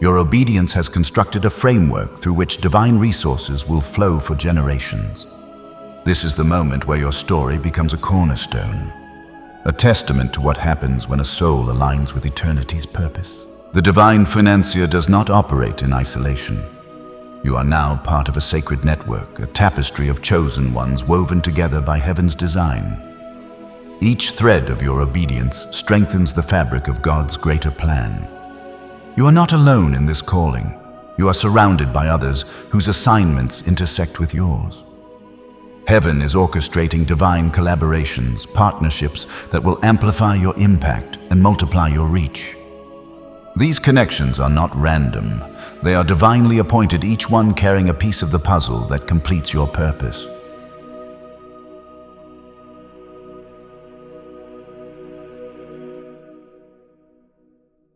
Your obedience has constructed a framework through which divine resources will flow for generations. This is the moment where your story becomes a cornerstone, a testament to what happens when a soul aligns with eternity's purpose. The divine financier does not operate in isolation. You are now part of a sacred network, a tapestry of chosen ones woven together by heaven's design. Each thread of your obedience strengthens the fabric of God's greater plan. You are not alone in this calling. You are surrounded by others whose assignments intersect with yours. Heaven is orchestrating divine collaborations, partnerships that will amplify your impact and multiply your reach. These connections are not random. They are divinely appointed, each one carrying a piece of the puzzle that completes your purpose.